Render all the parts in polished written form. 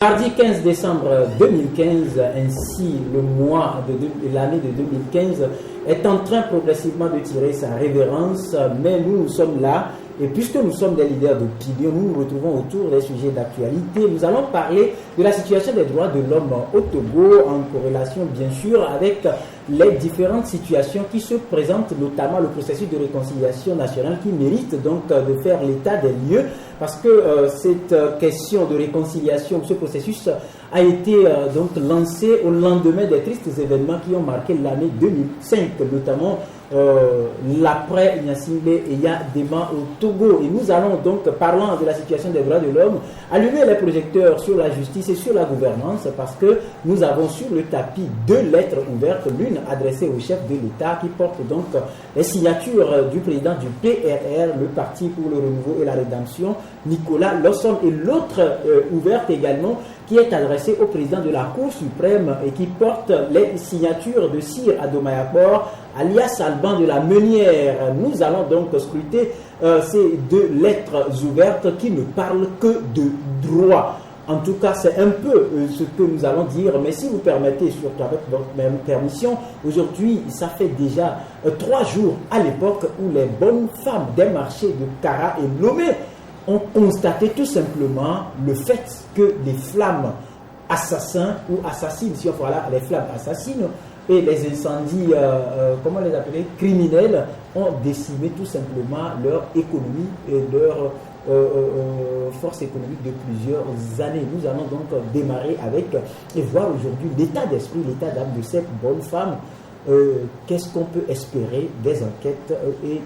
Mardi 15 décembre 2015, ainsi le mois de l'année de 2015 est en train progressivement de tirer sa révérence, mais nous sommes là, et puisque nous sommes des leaders d'opinion, nous nous retrouvons autour des sujets d'actualité. Nous allons parler de la situation des droits de l'homme au Togo, en corrélation bien sûr avec les différentes situations qui se présentent, notamment le processus de réconciliation nationale qui mérite donc de faire l'état des lieux, parce que cette question de réconciliation, ce processus a été donc lancé au lendemain des tristes événements qui ont marqué l'année 2005, notamment l'après Gnassingbé et Yadema au Togo. Et nous allons donc, parlant de la situation des droits de l'homme, allumer les projecteurs sur la justice et sur la gouvernance, parce que nous avons sur le tapis deux lettres ouvertes, l'une adressée au chef de l'État qui porte donc les signatures du président du PRR, le Parti pour le Renouveau et la Rédemption, Nicolas Losson, et l'autre ouverte également qui est adressée au président de la Cour suprême et qui porte les signatures de Sir Adomayakor, alias Alban de la Meunière. Nous allons donc scruter ces deux lettres ouvertes qui ne parlent que de droit. En tout cas, c'est un peu ce que nous allons dire, mais si vous permettez, surtout avec votre même permission, aujourd'hui, ça fait déjà 3 jours à l'époque où les bonnes femmes des marchés de Kara et Lomé ont constaté tout simplement le fait que des flammes assassins ou assassines, si on voilà, les flammes assassines et les incendies, comment les appeler, criminels, ont décimé tout simplement leur économie et leur force économique de plusieurs années. Nous allons donc démarrer avec et voir aujourd'hui l'état d'esprit, l'état d'âme de cette bonne femme. Qu'est-ce qu'on peut espérer des enquêtes et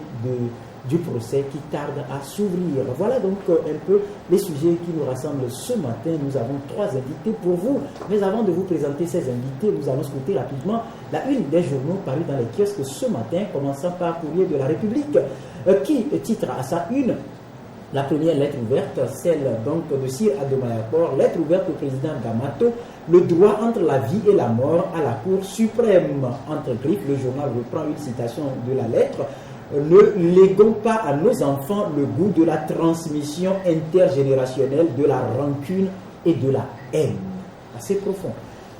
du procès qui tarde à s'ouvrir. Voilà donc un peu les sujets qui nous rassemblent ce matin. Nous avons 3 invités pour vous. Mais avant de vous présenter ces invités, nous allons scruter rapidement la une des journaux parus dans les kiosques ce matin, commençant par Courrier de la République, qui titre à sa une la première lettre ouverte, celle donc de Sir Adomayakor, lettre ouverte au président Gamato, le droit entre la vie et la mort à la Cour suprême. Entre griffes, le journal reprend une citation de la lettre. Ne léguons pas à nos enfants le goût de la transmission intergénérationnelle de la rancune et de la haine. Assez profond.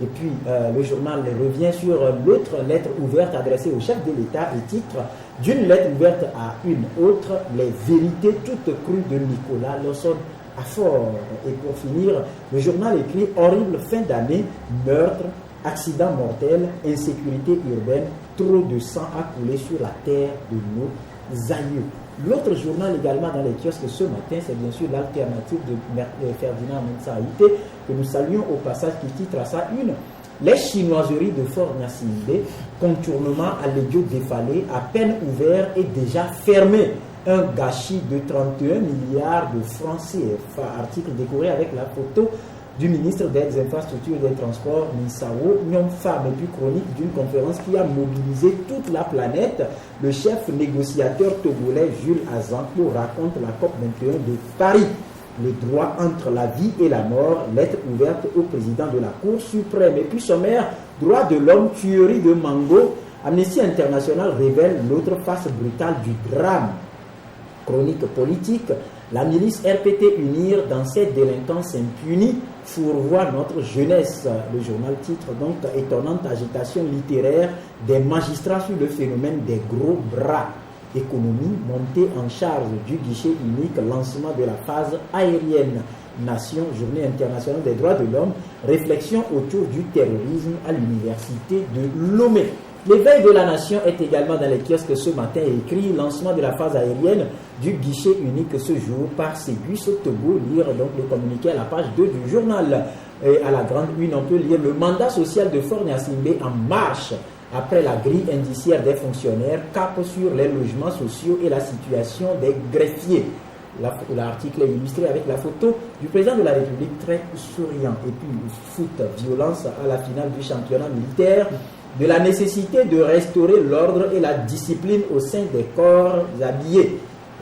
Et puis, le journal revient sur l'autre lettre ouverte adressée au chef de l'État et titre d'une lettre ouverte à une autre, les vérités toutes crues de Nicolas Losson à Fort. Et pour finir, le journal écrit horrible fin d'année, meurtre, accident mortel, insécurité urbaine, trop de sang a coulé sur la terre de nos aïeux. L'autre journal également dans les kiosques ce matin, c'est bien sûr l'alternative de Ferdinand Mensaïté, que nous saluons au passage, qui titre à sa une les chinoiseries de Fort Gnassingbé, contournement à l'Edio défalé, à peine ouvert et déjà fermé. Un gâchis de 31 milliards de francs CFA. Article décoré avec la photo du ministre des Infrastructures et des Transports, Misao Nyom-Fam, et puis chronique d'une conférence qui a mobilisé toute la planète. Le chef négociateur togolais Jules Azanko raconte la COP21 de Paris. Le droit entre la vie et la mort, lettre ouverte au président de la Cour suprême. Et puis sommaire, droit de l'homme, tuerie de Mango. Amnesty International révèle l'autre face brutale du drame. Chronique politique, la milice RPT unir dans cette délinquance impunie fourvoie notre jeunesse. Le journal titre donc étonnante agitation littéraire des magistrats sur le phénomène des gros bras. Économie, montée en charge du guichet unique, lancement de la phase aérienne. Nation, journée internationale des droits de l'homme, réflexion autour du terrorisme à l'université de Lomé. L'éveil de la nation est également dans les kiosques ce matin, écrit lancement de la phase aérienne du guichet unique ce jour par Ségus Togo. Lire donc le communiqué à la page 2 du journal. Et à la grande une, on peut lire le mandat social de Fort Gnassingbé en marche après la grille indiciaire des fonctionnaires, cap sur les logements sociaux et la situation des greffiers. L'article est illustré avec la photo du président de la République très souriant. Et puis foot, violence à la finale du championnat militaire, de la nécessité de restaurer l'ordre et la discipline au sein des corps habillés.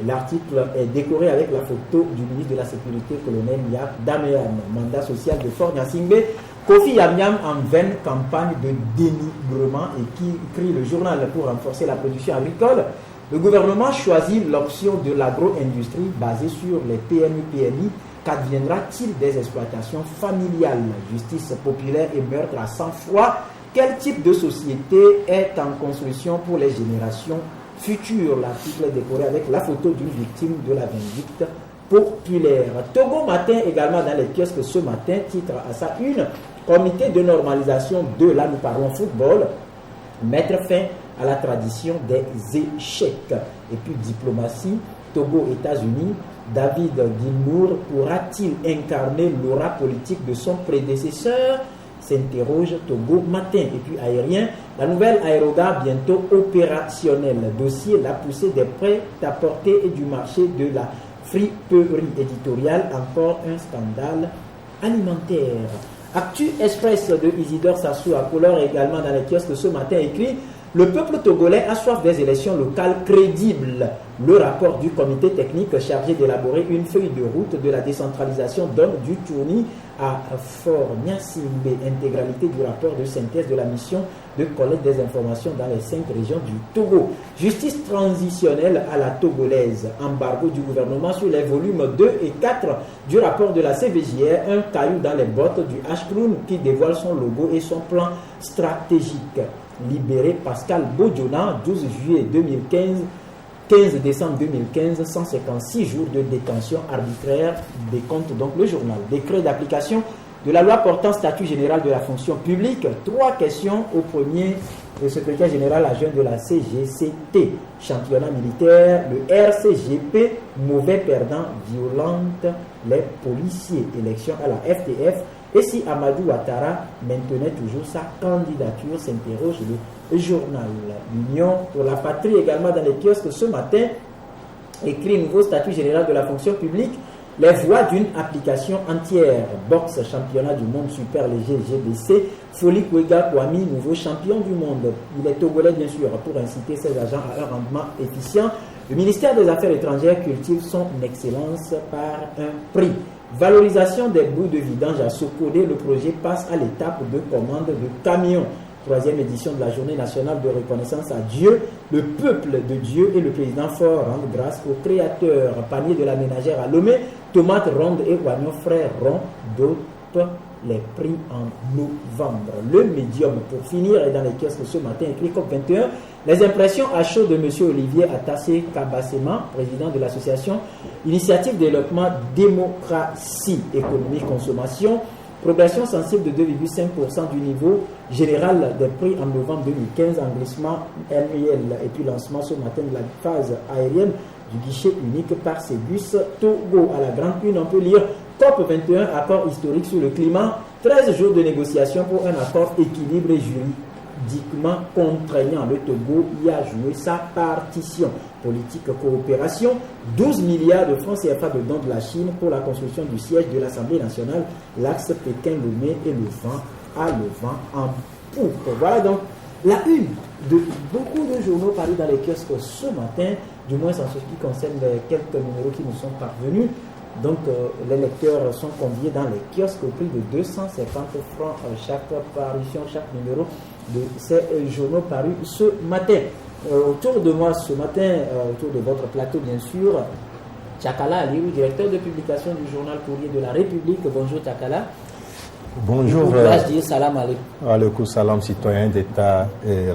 L'article est décoré avec la photo du ministre de la Sécurité, colonel Yak Damean. Mandat social de Fort Gnassingbé, Kofi Yamyam en vaine campagne de dénigrement, et qui écrit le journal pour renforcer la production agricole. Le gouvernement choisit l'option de l'agro-industrie basée sur les PMI Qu'adviendra-t-il des exploitations familiales? Justice populaire et meurtre à sang-froid. Quel type de société est en construction pour les générations futures? L'article est décoré avec la photo d'une victime de la vindicte populaire. Togo Matin également dans les kiosques ce matin, titre à sa une, comité de normalisation de, là nous parlons football, mettre fin à la tradition des échecs. Et puis diplomatie, Togo, États-Unis, David Guilmour pourra-t-il incarner l'aura politique de son prédécesseur? S'interroge Togo Matin. Et puis aérien, la nouvelle aérogare bientôt opérationnelle. Dossier, la poussée des prêts apportés et du marché de la friperie éditoriale, encore un scandale alimentaire. Actu Express de Isidore Sassou à couleur également dans les kiosques ce matin écrit: le peuple togolais a soif des élections locales crédibles. Le rapport du comité technique chargé d'élaborer une feuille de route de la décentralisation donne du tournis à Fort Niasimbe. Intégralité du rapport de synthèse de la mission de collecte des informations dans les 5 régions du Togo. Justice transitionnelle à la togolaise. Embargo du gouvernement sur les volumes 2 et 4 du rapport de la CVJR. Un caillou dans les bottes du H-Clown qui dévoile son logo et son plan stratégique. Libéré Pascal Bodjona, 12 juillet 2015, 15 décembre 2015, 156 jours de détention arbitraire, décompte donc le journal. Décret d'application de la loi portant statut général de la fonction publique. 3 questions au premier, le secrétaire général adjoint de la CGCT. Championnat militaire, le RCGP, mauvais perdant, violente les policiers. Élection à la FTF. Et si Amadou Ouattara maintenait toujours sa candidature, s'interroge le journal. L'Union pour la patrie également dans les kiosques ce matin écrit nouveau statut général de la fonction publique, les voies d'une application entière. Boxe, championnat du monde super léger GBC, Folie Kwega Kwame, nouveau champion du monde. Il est togolais bien sûr pour inciter ses agents à un rendement efficient. Le ministère des Affaires étrangères cultive son excellence par un prix. Valorisation des bouts de vidange à Sokodé, le projet passe à l'étape de commande de camions. 3e édition de la journée nationale de reconnaissance à Dieu. Le peuple de Dieu et le président Fort rendent grâce au créateur. Panier de la ménagère à Lomé, tomates rondes et oignons frais ronds, d'autres les prix en novembre. Le médium, pour finir, est dans les kiosques ce matin, écrit COP21. Les impressions à chaud de M. Olivier Atassé Kabassema, président de l'association Initiative Développement Démocratie Économie Consommation. Progression sensible de 2,5% du niveau général des prix en novembre 2015, englissement annuel et puis lancement ce matin de la phase aérienne du guichet unique par Cébus Togo. À la grande une, on peut lire COP21, accord historique sur le climat, 13 jours de négociation pour un accord équilibré juridiquement contraignant. Le Togo y a joué sa partition. Politique coopération, 12 milliards de francs CFA de dons de la Chine pour la construction du siège de l'Assemblée nationale, l'axe Pékin-Lomé et le vent en poupe. Voilà donc la une de beaucoup de journaux parus dans les kiosques ce matin, du moins en ce qui concerne les quelques numéros qui nous sont parvenus. Donc les lecteurs sont conviés dans les kiosques au prix de 250 francs chaque parution, chaque numéro de ces journaux parus ce matin. Autour de moi ce matin, autour de votre plateau bien sûr, Tchakala Aliou, directeur de publication du journal Courrier de la République. Bonjour Tchakala. Bonjour. Je dis salam alaikum. Alaikum salam, citoyen d'État et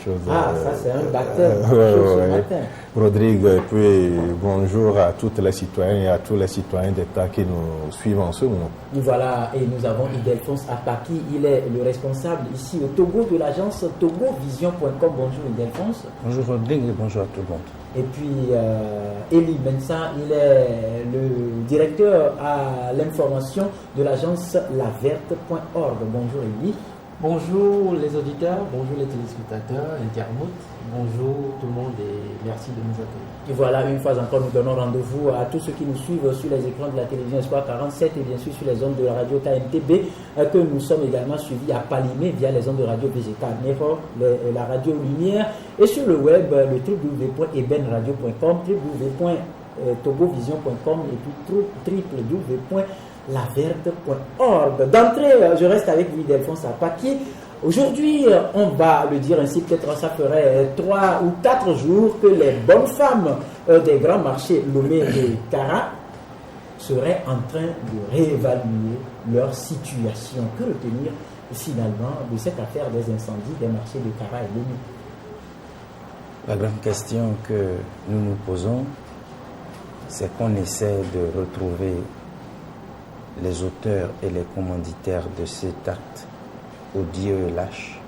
choses. Ah, ça c'est un baptême ce matin. Rodrigue, et puis bonjour à toutes les citoyens et à tous les citoyens d'État qui nous suivent en ce moment. Voilà, et nous avons Idelphonse Apaki, il est le responsable ici au Togo de l'agence togovision.com. Bonjour Idelphonse. Bonjour Rodrigue et bonjour à tout le monde. Et puis Eli Bensa, il est le directeur à l'information de l'agence laverte.org. Bonjour Eli. Bonjour les auditeurs, bonjour les téléspectateurs, internautes, bonjour tout le monde et merci de nous accueillir. Et voilà, une fois encore, nous donnons rendez-vous à tous ceux qui nous suivent sur les écrans de la télévision Espoir 47 et bien sûr sur les ondes de la radio KMTB, que nous sommes également suivis à Palimé via les ondes de radio VGK Nero, la radio Lumière, et sur le web, le www.ebenradio.com, www.togovision.com et puis www.laverte.org. D'entrée, je reste avec vous, Idelphonse Apaki. Aujourd'hui, on va le dire ainsi, peut-être ça ferait 3 ou 4 jours que les bonnes femmes des grands marchés Lomé et Kara seraient en train de réévaluer leur situation. Que retenir finalement de cette affaire des incendies des marchés de Kara et Lomé? La grande question que nous nous posons, c'est qu'on essaie de retrouver les auteurs et les commanditaires de cet acte odieux et lâche,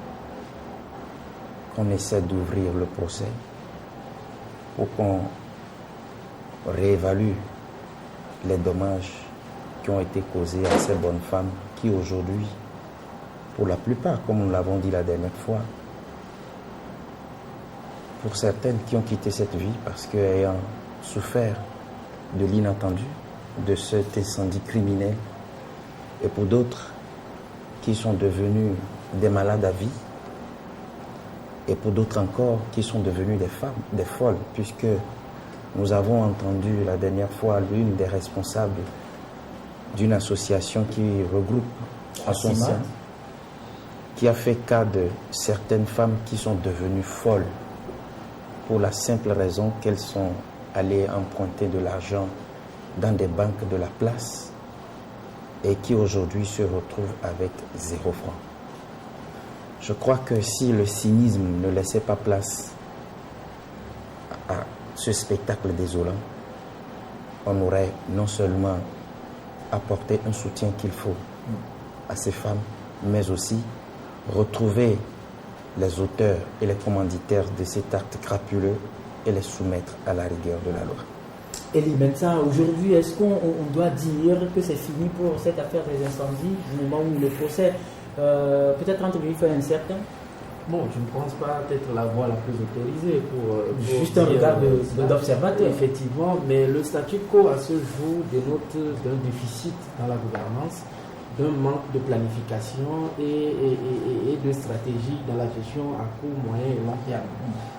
qu'on essaie d'ouvrir le procès pour qu'on réévalue les dommages qui ont été causés à ces bonnes femmes qui aujourd'hui, pour la plupart, comme nous l'avons dit la dernière fois, pour certaines qui ont quitté cette vie parce qu'ayant souffert de l'inattendu, de cet incendie criminel, et pour d'autres qui sont devenus des malades à vie, et pour d'autres encore qui sont devenus des femmes, des folles, puisque nous avons entendu la dernière fois l'une des responsables d'une association qui regroupe à son sein, qui a fait cas de certaines femmes qui sont devenues folles pour la simple raison qu'elles sont allées emprunter de l'argent dans des banques de la place et qui aujourd'hui se retrouvent avec 0 franc. Je crois que si le cynisme ne laissait pas place à ce spectacle désolant, on aurait non seulement apporté un soutien qu'il faut à ces femmes, mais aussi retrouver les auteurs et les commanditaires de cet acte crapuleux et les soumettre à la rigueur de la loi. Elie Mensa, aujourd'hui, est-ce qu'on doit dire que c'est fini pour cette affaire des incendies, du moment où le procès peut-être entre guillemets fait incertain? Bon, je ne pense pas être la voie la plus autorisée pour juste un regard d'observateur. Effectivement, mais le statu quo à ce jour dénote d'un déficit dans la gouvernance, d'un manque de planification et de stratégie dans la gestion à court, moyen et long terme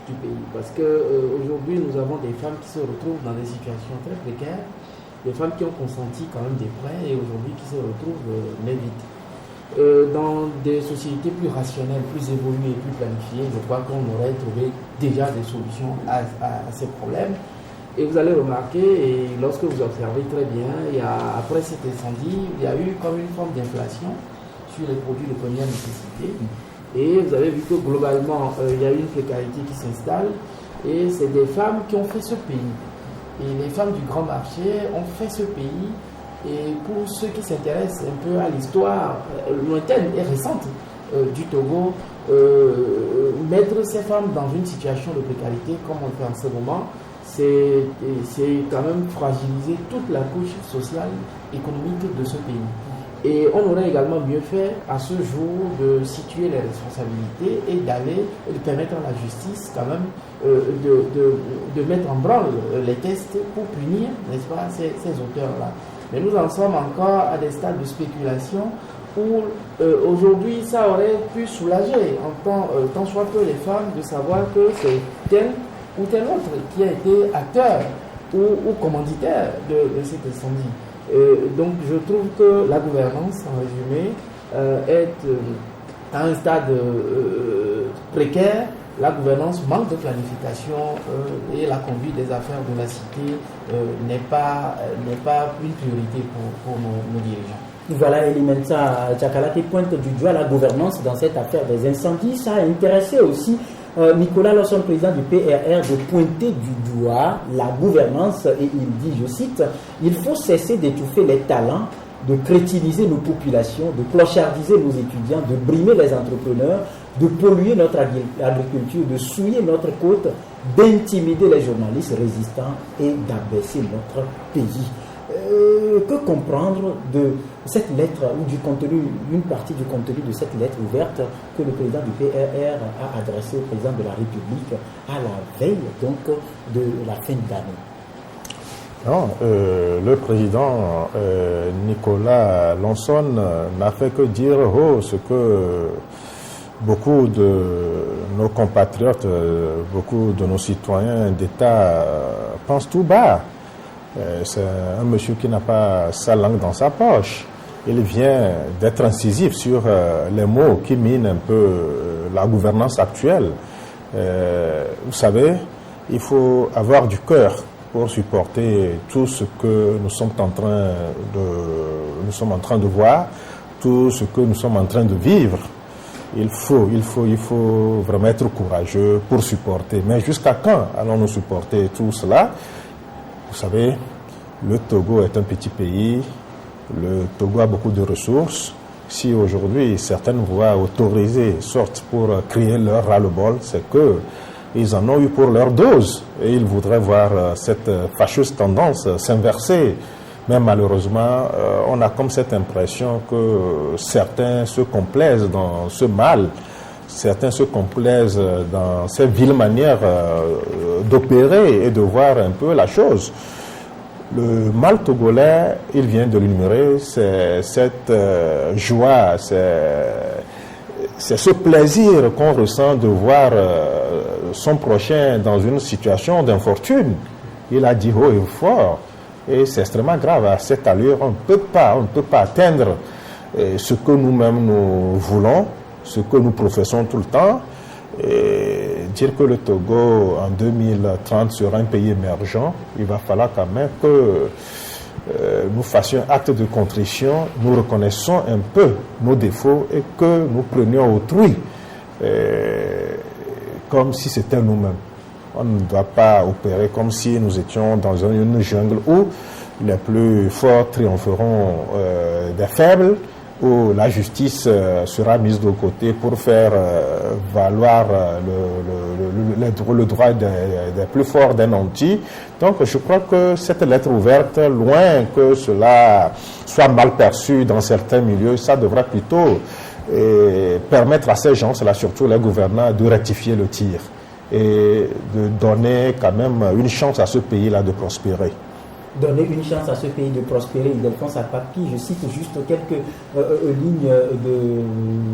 du pays. Parce qu'aujourd'hui, nous avons des femmes qui se retrouvent dans des situations très précaires, des femmes qui ont consenti quand même des prêts et aujourd'hui qui se retrouvent mais vite. Dans des sociétés plus rationnelles, plus évoluées et plus planifiées, je crois qu'on aurait trouvé déjà des solutions à ces problèmes. Et vous allez remarquer, et lorsque vous observez très bien, après cet incendie, il y a eu comme une forme d'inflation sur les produits de première nécessité. Et vous avez vu que globalement, il y a eu une précarité qui s'installe. Et c'est des femmes qui ont fait ce pays. Et les femmes du grand marché ont fait ce pays. Et pour ceux qui s'intéressent un peu à l'histoire lointaine et récente du Togo, mettre ces femmes dans une situation de précarité comme on fait en ce moment, c'est quand même fragiliser toute la couche sociale, économique de ce pays. Et on aurait également mieux fait à ce jour de situer les responsabilités et de permettre à la justice quand même de mettre en branle les tests pour punir, n'est-ce pas, ces auteurs-là. Mais nous en sommes encore à des stades de spéculation où aujourd'hui ça aurait pu soulager tant soit peu les femmes de savoir que c'est tel ou tel autre qui a été acteur ou commanditaire de cet incendie. Donc je trouve que la gouvernance, en résumé, est à un stade précaire. La gouvernance manque de planification et la conduite des affaires de la cité n'est pas une priorité pour nos dirigeants. Voilà, Elie Mensa Tchakala qui pointe du doigt la gouvernance dans cette affaire des incendies. Ça a intéressé aussi Nicolas Lawson, président du PRR, de pointer du doigt la gouvernance et il dit, je cite, « Il faut cesser d'étouffer les talents, de crétiniser nos populations, de clochardiser nos étudiants, de brimer les entrepreneurs, de polluer notre agriculture, de souiller notre côte, d'intimider les journalistes résistants et d'abaisser notre pays. » Que comprendre de cette lettre ou du contenu, une partie du contenu de cette lettre ouverte que le président du PRR a adressée au président de la République à la veille donc de la fin d'année? Non, le président Nicolas Lawson n'a fait que dire ce que beaucoup de nos compatriotes, beaucoup de nos citoyens d'État pensent tout bas. C'est un monsieur qui n'a pas sa langue dans sa poche. Il vient d'être incisif sur les mots qui minent un peu la gouvernance actuelle. Vous savez, il faut avoir du cœur pour supporter tout ce que nous sommes en train de voir, tout ce que nous sommes en train de vivre. Il faut vraiment être courageux pour supporter. Mais jusqu'à quand allons-nous supporter tout cela? Vous savez, le Togo est un petit pays. Le Togo a beaucoup de ressources. Si aujourd'hui certaines voix autorisées sortent pour crier leur ras-le-bol, c'est que ils en ont eu pour leur dose et ils voudraient voir cette fâcheuse tendance s'inverser. Mais malheureusement, on a comme cette impression que certains se complaisent dans ce mal, certains se complaisent dans ces viles manières d'opérer et de voir un peu la chose. Le mal togolais, il vient de l'énumérer, c'est cette joie, c'est ce plaisir qu'on ressent de voir son prochain dans une situation d'infortune. Il a dit haut et fort, et c'est extrêmement grave. À cette allure, on ne peut pas atteindre ce que nous-mêmes nous voulons, ce que nous professons tout le temps. Et dire que le Togo en 2030 sera un pays émergent, il va falloir quand même que nous fassions un acte de contrition, nous reconnaissons un peu nos défauts et que nous prenions autrui comme si c'était nous-mêmes. On ne doit pas opérer comme si nous étions dans une jungle où les plus forts triompheront des faibles, où la justice sera mise de côté pour faire valoir le droit des plus forts d'un anti. Donc je crois que cette lettre ouverte, loin que cela soit mal perçu dans certains milieux, ça devra plutôt permettre à ces gens-là, surtout les gouvernants, de rectifier le tir et de donner quand même une chance à ce pays-là de prospérer. Donner une chance à ce pays de prospérer. Ildefonse Apapi, je cite juste quelques lignes de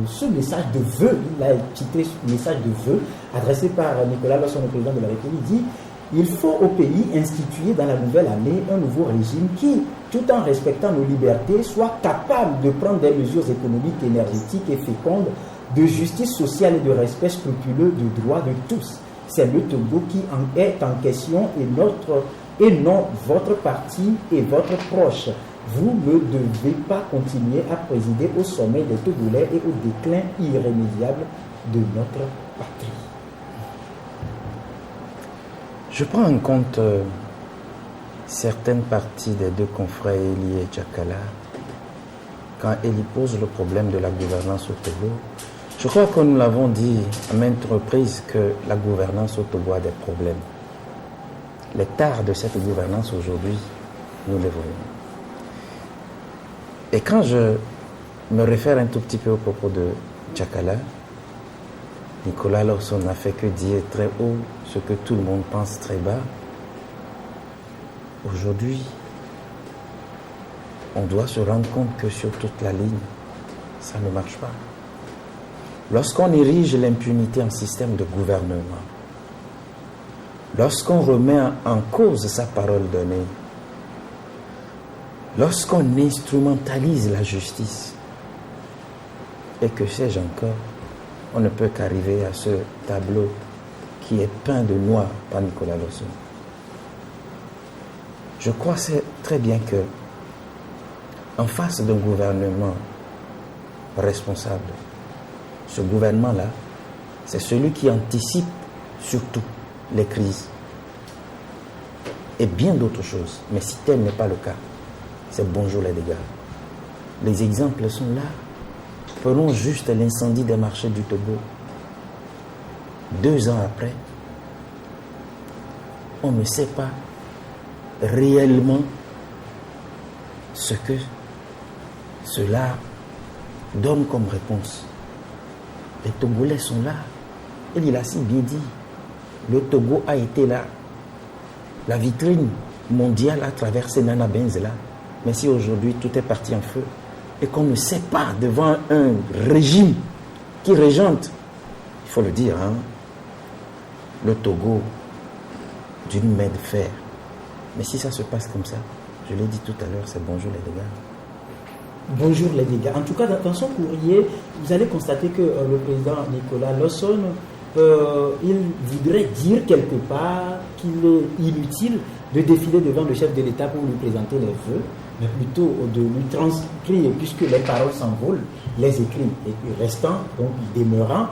ce message de vœu. Il a cité ce message de vœu adressé par Nicolas Losson, le président de la République. Il dit: il faut au pays instituer dans la nouvelle année un nouveau régime qui, tout en respectant nos libertés, soit capable de prendre des mesures économiques, énergétiques et fécondes, de justice sociale et de respect scrupuleux des droits de tous. C'est le Togo qui en est en question et non votre parti et votre proche. Vous ne devez pas continuer à présider au sommet des Togolais et au déclin irrémédiable de notre patrie. Je prends en compte certaines parties des deux confrères Eli et Djakala quand Eli pose le problème de la gouvernance au Togo. Je crois que nous l'avons dit à maintes reprises que la gouvernance au Togo a des problèmes. Les tares de cette gouvernance aujourd'hui, nous les voyons. Et quand je me réfère un tout petit peu au propos de Djakala, Nicolas Losson n'a fait que dire très haut ce que tout le monde pense très bas. Aujourd'hui, on doit se rendre compte que sur toute la ligne, ça ne marche pas. Lorsqu'on érige l'impunité en système de gouvernement, lorsqu'on remet en cause sa parole donnée, lorsqu'on instrumentalise la justice, et que sais-je encore, on ne peut qu'arriver à ce tableau qui est peint de noir par Nicolas Losson. Je crois très bien que, en face d'un gouvernement responsable, ce gouvernement-là, c'est celui qui anticipe surtout les crises et bien d'autres choses. Mais si tel n'est pas le cas, c'est bonjour les dégâts. Les exemples sont là. Prenons juste l'incendie des marchés du Togo. 2 ans après, on ne sait pas réellement ce que cela donne comme réponse. Les Togolais sont là. Et il a si bien dit. Le Togo a été là. La vitrine mondiale a traversé Nana Benzela. Mais si aujourd'hui tout est parti en feu et qu'on ne sait pas devant un régime qui régente, il faut le dire, hein, le Togo d'une main de fer. Mais si ça se passe comme ça, je l'ai dit tout à l'heure, c'est bonjour les dégâts. Bonjour les dégâts. En tout cas, dans son courrier, vous allez constater que le président Nicolas Losson il voudrait dire quelque part qu'il est inutile de défiler devant le chef de l'État pour lui présenter les vœux, mais plutôt de lui transcrire, puisque les paroles s'envolent, les écrits restants, donc demeurant,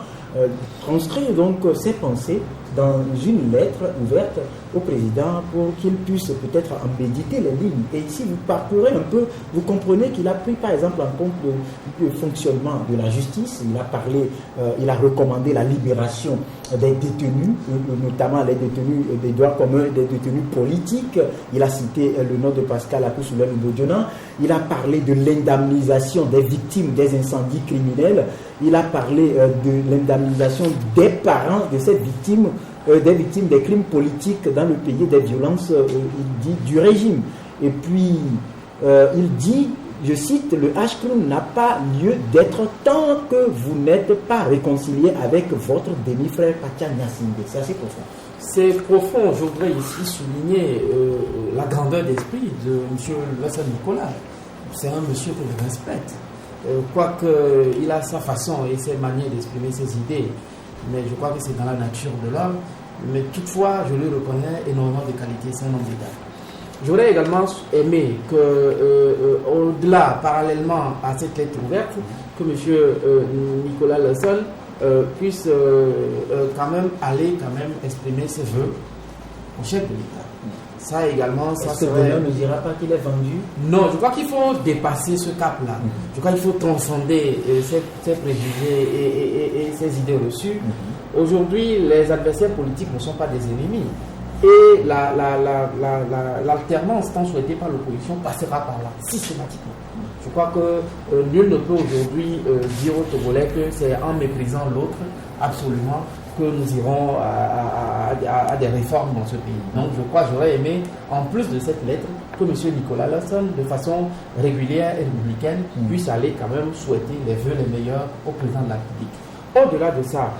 transcrire donc ses pensées dans une lettre ouverte au président pour qu'il puisse peut-être en méditer les lignes. Et ici, vous parcourez un peu, vous comprenez qu'il a pris par exemple en compte le fonctionnement de la justice. Il a parlé, il a recommandé la libération des détenus, notamment les détenus des droits communs, des détenus politiques. Il a cité le nom de Pascal Akousoulel-Mbodjona. Il a parlé de l'indemnisation des victimes des incendies criminels. Il a parlé de l'indemnisation des parents de ces victimes, des victimes des crimes politiques dans le pays, des violences, il dit, du régime. Et puis, il dit, je cite, le H-Crime n'a pas lieu d'être tant que vous n'êtes pas réconcilié avec votre demi-frère Pacha Gnassingbé. C'est assez profond. C'est profond. Je voudrais ici souligner la grandeur d'esprit de M. Lassana Nicolas. C'est un monsieur que je respecte. Quoique il a sa façon et ses manières d'exprimer ses idées, mais je crois que c'est dans la nature de l'homme. Mais toutefois, je lui reconnais énormément de qualités. C'est un homme d'État. J'aurais également aimé que, au-delà, parallèlement à cette lettre ouverte, que M. Nicolas Lassana puisse quand même aller exprimer ses vœux au chef de l'État. Ça également, ça serait... Est-ce que ne dira pas qu'il est vendu? Non, je crois qu'il faut dépasser ce cap-là. Je crois qu'il faut transcender ces préjugés et ces idées reçues. Aujourd'hui, les adversaires politiques ne sont pas des ennemis. Et l'alternance tant souhaitée par l'opposition passera par là, systématiquement. Je crois que nul ne peut aujourd'hui dire aux Togolais que c'est en méprisant l'autre, absolument, que nous irons à des réformes dans ce pays. Donc je crois, j'aurais aimé, en plus de cette lettre, que M. Nicolas Lassana, de façon régulière et républicaine, puisse aller quand même souhaiter les vœux les meilleurs au président de la République. Au-delà de ça,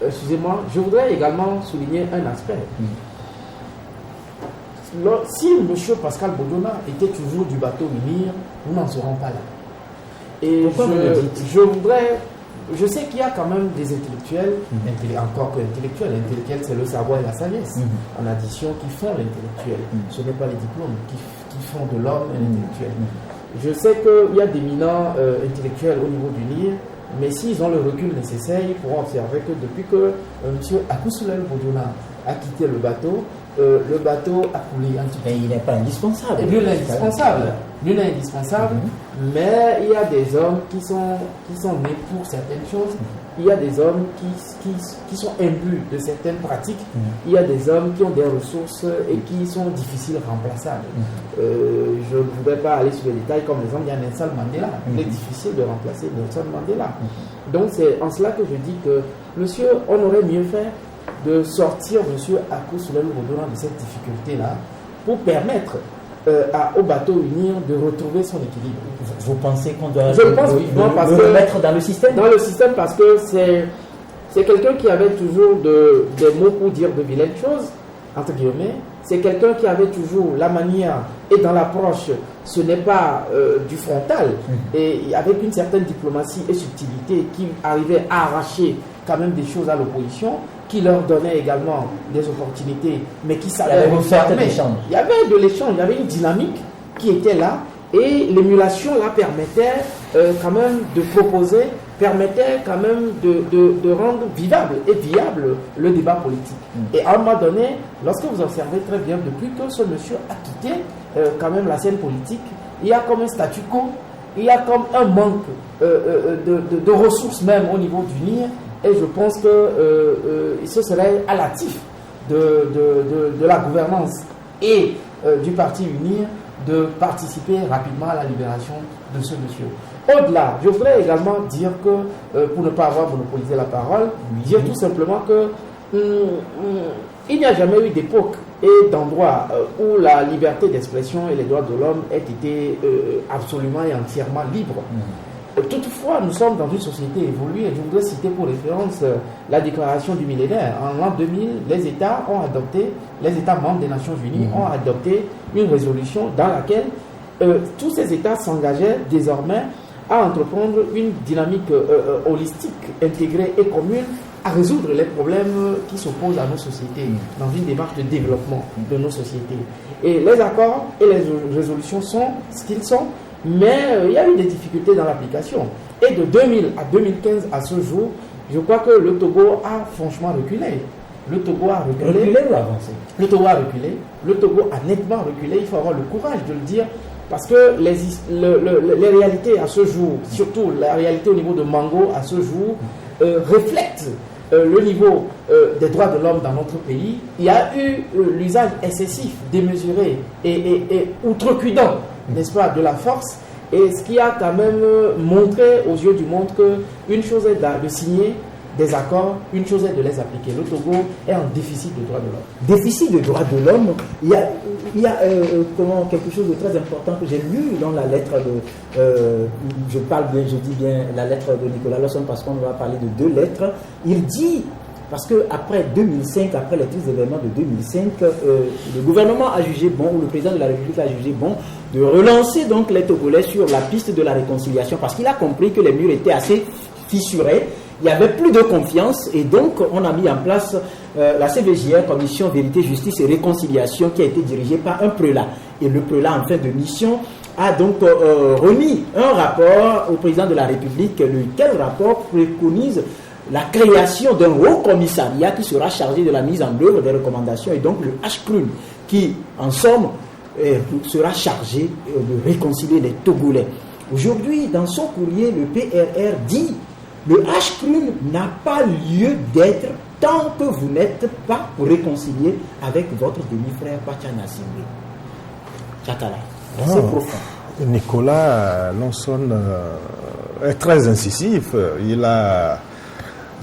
excusez-moi, je voudrais également souligner un aspect. Si M. Pascal Mbodjona était toujours du bateau Unir, nous n'en serons pas là. Et je voudrais... Je sais qu'il y a quand même des intellectuels, encore que intellectuels, c'est le savoir et la sagesse, en addition, qui font l'intellectuel. Ce n'est pas les diplômes qui font de l'homme un intellectuel. Je sais qu'il y a d'éminents intellectuels au niveau du NIR, mais s'ils ont le recul nécessaire, ils pourront observer que depuis que M. Akousoulel-Mbodjona a quitté le bateau a coulé un petit peu. Et il n'est pas indispensable. Nul n'est indispensable, mais il y a des hommes qui sont nés pour certaines choses. Il y a des hommes qui sont imbus de certaines pratiques. Il y a des hommes qui ont des ressources et qui sont difficiles remplaçables. Je ne voudrais pas aller sur les détails comme l'exemple, il y a Nelson Mandela. Il est difficile de remplacer Nelson Mandela. Donc c'est en cela que je dis que monsieur, on aurait mieux fait de sortir M. Akousoulel-Mbodjona de cette difficulté-là pour permettre au bateau Unir de retrouver son équilibre. Vous pensez qu'on doit le remettre dans le système? Dans le système, parce que c'est quelqu'un qui avait toujours des mots pour dire de vilaines choses, entre guillemets. C'est quelqu'un qui avait toujours la manière, et dans l'approche, ce n'est pas du frontal, et avec une certaine diplomatie et subtilité qui arrivait à arracher quand même des choses à l'opposition, qui leur donnait également des opportunités, mais qui savait refermer. Il y avait de l'échange, il y avait une dynamique qui était là, et l'émulation là permettait quand même de proposer, permettait quand même de rendre vivable et viable le débat politique. Et à un moment donné, lorsque vous observez très bien, depuis que ce monsieur a quitté quand même la scène politique, il y a comme un statu quo, il y a comme un manque de ressources même au niveau du NIR. Et je pense que ce serait à l'actif de la gouvernance et du parti UNIR de participer rapidement à la libération de ce monsieur. Au-delà, je voudrais également dire que, pour ne pas avoir monopolisé la parole, dire tout simplement que il n'y a jamais eu d'époque et d'endroit où la liberté d'expression et les droits de l'homme aient été absolument et entièrement libres. Toutefois, nous sommes dans une société évoluée. Je voudrais citer pour référence la déclaration du millénaire. En l'an 2000, les États membres des Nations Unies ont adopté une résolution dans laquelle tous ces États s'engageaient désormais à entreprendre une dynamique holistique, intégrée et commune à résoudre les problèmes qui s'opposent à nos sociétés, dans une démarche de développement de nos sociétés. Et les accords et les résolutions sont ce qu'ils sont, mais il y a eu des difficultés dans l'application. Et de 2000 à 2015 à ce jour, je crois que le Togo a franchement reculé. Le Togo a reculé. Reculé ou avancé? Le Togo a reculé. Le Togo a nettement reculé. Il faut avoir le courage de le dire. Parce que les réalités à ce jour, surtout la réalité au niveau de Mango à ce jour, reflètent le niveau des droits de l'homme dans notre pays. Il y a eu l'usage excessif, démesuré et outrecuidant, n'est-ce pas, de la force. Et ce qui a quand même montré aux yeux du monde qu'une chose est de signer des accords, une chose est de les appliquer. Le Togo est en déficit de droits de l'homme. Déficit de droits de l'homme, il y a quelque chose de très important que j'ai lu dans la lettre de... je dis bien la lettre de Nicolas Lawson parce qu'on va parler de 2 lettres. Il dit, parce qu'après 2005, après les tous événements de 2005, le gouvernement a jugé bon, ou le président de la République a jugé bon, de relancer donc les Togolais sur la piste de la réconciliation parce qu'il a compris que les murs étaient assez fissurés. Il n'y avait plus de confiance et donc on a mis en place la CVJR, Commission Vérité, Justice et Réconciliation, qui a été dirigée par un prélat. Et le prélat en fin de mission a donc remis un rapport au président de la République, lequel rapport préconise la création d'un haut commissariat qui sera chargé de la mise en œuvre des recommandations et donc le HCRUN qui, en somme, sera chargé de réconcilier les Togolais. Aujourd'hui, dans son courrier, le PRR dit: le HCRUN n'a pas lieu d'être tant que vous n'êtes pas réconcilié avec votre demi-frère Pachana Singwe. Chatala. C'est profond. Nicolas Lawson est très incisif. Il a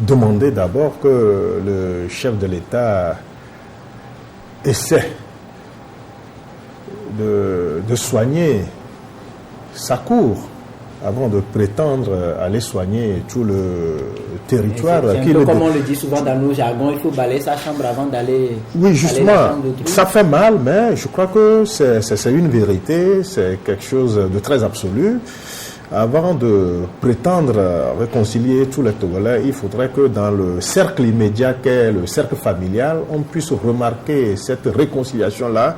demandé d'abord que le chef de l'État essaie de soigner sa cour avant de prétendre aller soigner tout le territoire. C'est un peu comme on le dit souvent dans nos jargons, il faut balayer sa chambre avant d'aller... Oui, justement, ça fait mal, mais je crois que c'est une vérité, c'est quelque chose de très absolu. Avant de prétendre réconcilier tous les Togolais, il faudrait que dans le cercle immédiat qu'est le cercle familial, on puisse remarquer cette réconciliation-là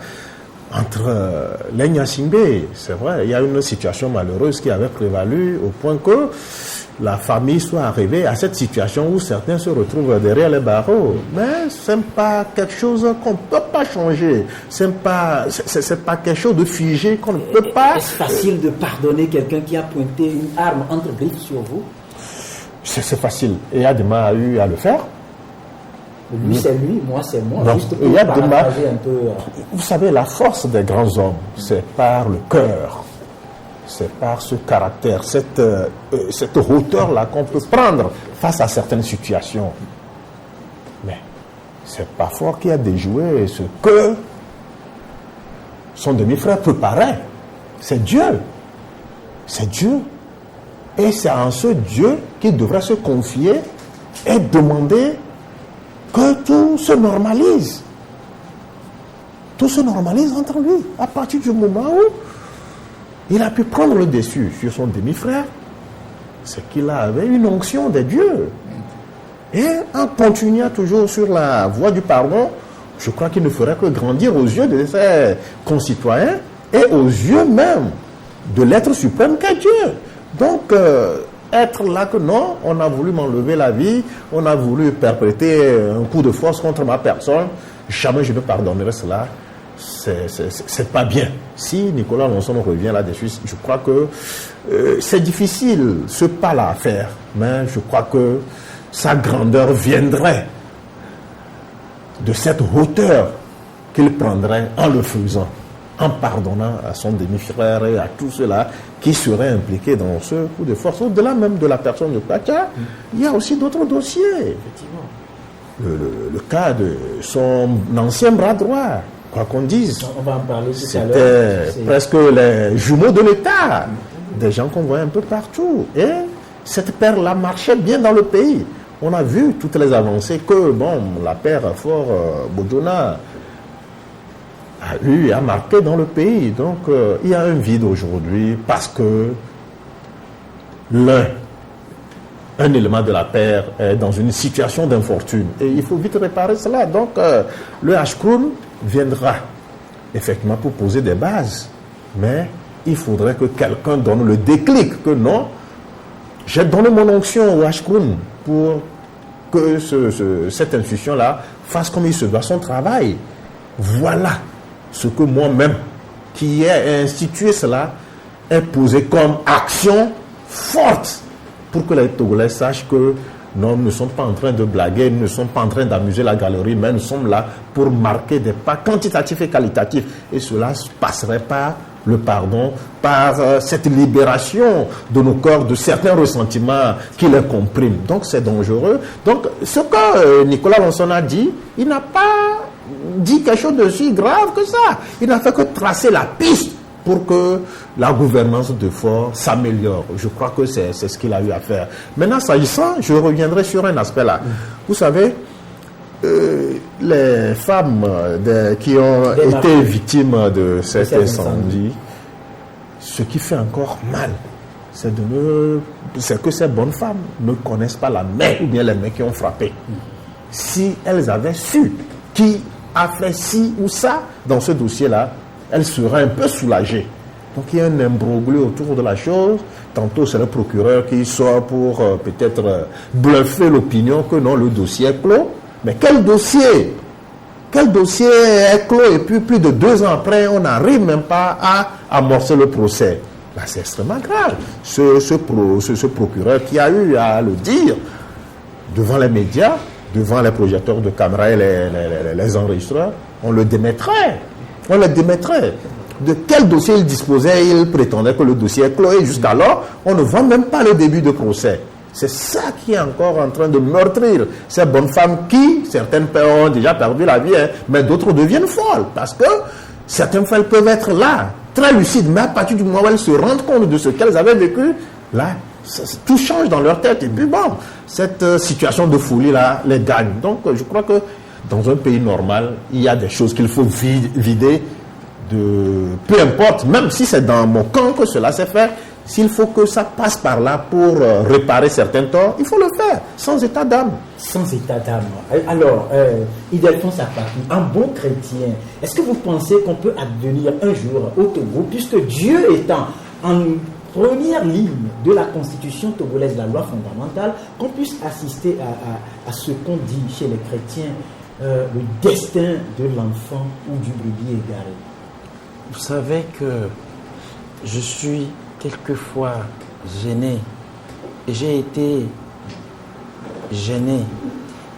entre les Nyasingbe. C'est vrai, il y a une situation malheureuse qui avait prévalu au point que la famille soit arrivée à cette situation où certains se retrouvent derrière les barreaux. Mais ce n'est pas quelque chose qu'on ne peut pas changer. C'est pas quelque chose de figé qu'on ne peut pas... Est-ce facile de pardonner quelqu'un qui a pointé une arme entre griffes sur vous? C'est facile. Et Adema a eu à le faire. Lui, c'est lui, moi, c'est moi. Donc, juste pour partager un peu... Vous savez, la force des grands hommes, c'est par le cœur. C'est par ce caractère, cette hauteur-là qu'on peut prendre face à certaines situations. Mais c'est parfois qui a déjoué ce que son demi-frère préparait. C'est Dieu. C'est Dieu. Et c'est en ce Dieu qu'il devrait se confier et demander que tout se normalise. Tout se normalise entre lui. À partir du moment où il a pu prendre le dessus sur son demi-frère, c'est qu'il avait une onction des dieux. Et en continuant toujours sur la voie du pardon, je crois qu'il ne ferait que grandir aux yeux de ses concitoyens et aux yeux même de l'être suprême qu'est Dieu. Donc, être là que non, on a voulu m'enlever la vie, on a voulu perpétrer un coup de force contre ma personne, jamais je ne pardonnerai cela. C'est pas bien. Si Nicolas Lawson revient là-dessus, je crois que c'est difficile ce pas-là à faire, mais je crois que sa grandeur viendrait de cette hauteur qu'il prendrait en le faisant, en pardonnant à son demi-frère et à tous ceux-là qui seraient impliqués dans ce coup de force. Au-delà même de la personne de Pacha, il y a aussi d'autres dossiers. Effectivement. Le cas de son ancien bras droit, quoi qu'on dise, on va en parler tout à l'heure. c'était presque les jumeaux de l'État, des gens qu'on voit un peu partout. Et cette paire-là marchait bien dans le pays. On a vu toutes les avancées que la paire Fort Bodona a marqué dans le pays. Donc il y a un vide aujourd'hui parce que l'un un élément de la paire est dans une situation d'infortune. Et il faut vite réparer cela. Donc, le Ashkroun viendra effectivement pour poser des bases. Mais il faudrait que quelqu'un donne le déclic, que non, j'ai donné mon onction au Ashkroun pour que cette institution-là fasse comme il se doit son travail. Voilà ce que moi-même, qui ai institué cela, ai posé comme action forte pour que les Togolais sachent que non, nous ne sommes pas en train de blaguer, nous ne sommes pas en train d'amuser la galerie, mais nous sommes là pour marquer des pas quantitatifs et qualitatifs. Et cela passerait par le pardon, par cette libération de nos corps de certains ressentiments qui les compriment. Donc c'est dangereux. Donc ce que Nicolas Lonson a dit, il n'a pas dit quelque chose de si grave que ça. Il n'a fait que tracer la piste pour que la gouvernance de fort s'améliore. Je crois que c'est ce qu'il a eu à faire. Maintenant, s'agissant, je reviendrai sur un aspect là. Vous savez, les femmes qui ont été victimes de cet incendie, ce qui fait encore mal, c'est que ces bonnes femmes ne connaissent pas la main ou bien les mains qui ont frappé. Si elles avaient su qui a fait ci ou ça dans ce dossier-là, elle sera un peu soulagée. Donc il y a un imbroglio autour de la chose. Tantôt c'est le procureur qui sort pour peut-être bluffer l'opinion que non, le dossier est clos. Mais quel dossier est clos et puis plus de 2 ans après, on n'arrive même pas à amorcer le procès. Là c'est extrêmement grave. Ce procureur qui a eu à le dire devant les médias, devant les projecteurs de caméra et les enregistreurs, on le démettrait. De quel dossier il disposait? Il prétendait que le dossier est clos et jusqu'alors, on ne voit même pas le début de procès. C'est ça qui est encore en train de meurtrir ces bonnes femmes qui, certaines ont déjà perdu la vie, mais d'autres deviennent folles. Parce que certaines femmes peuvent être là, très lucides, mais à partir du moment où elles se rendent compte de ce qu'elles avaient vécu, là, tout change dans leur tête. Et puis bon, cette situation de folie-là les gagne. Donc je crois que dans un pays normal, il y a des choses qu'il faut vider peu importe, même si c'est dans mon camp que cela s'est fait, s'il faut que ça passe par là pour réparer certains torts, il faut le faire, sans état d'âme. Sans état d'âme. Alors, Ildefonse Apaki, un bon chrétien, est-ce que vous pensez qu'on peut advenir un jour au Togo, puisque Dieu étant en première ligne de la constitution togolaise, la loi fondamentale, qu'on puisse assister à ce qu'on dit chez les chrétiens, le destin de l'enfant ou du brebis égaré? Vous savez que je suis quelquefois gêné, et j'ai été gêné,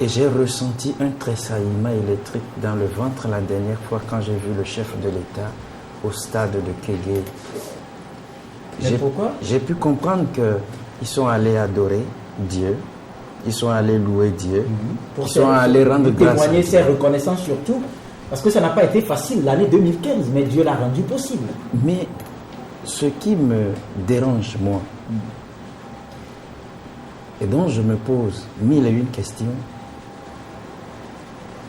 et j'ai ressenti un tressaillement électrique dans le ventre la dernière fois quand j'ai vu le chef de l'État au stade de Kégué. Pourquoi? J'ai pu comprendre qu'ils sont allés adorer Dieu, ils sont allés louer Dieu, pour ils sont allés rendre grâce. Témoigner ses reconnaissances surtout, parce que ça n'a pas été facile l'année 2015, mais Dieu l'a rendu possible. Mais ce qui me dérange, moi, et dont je me pose 1001 questions,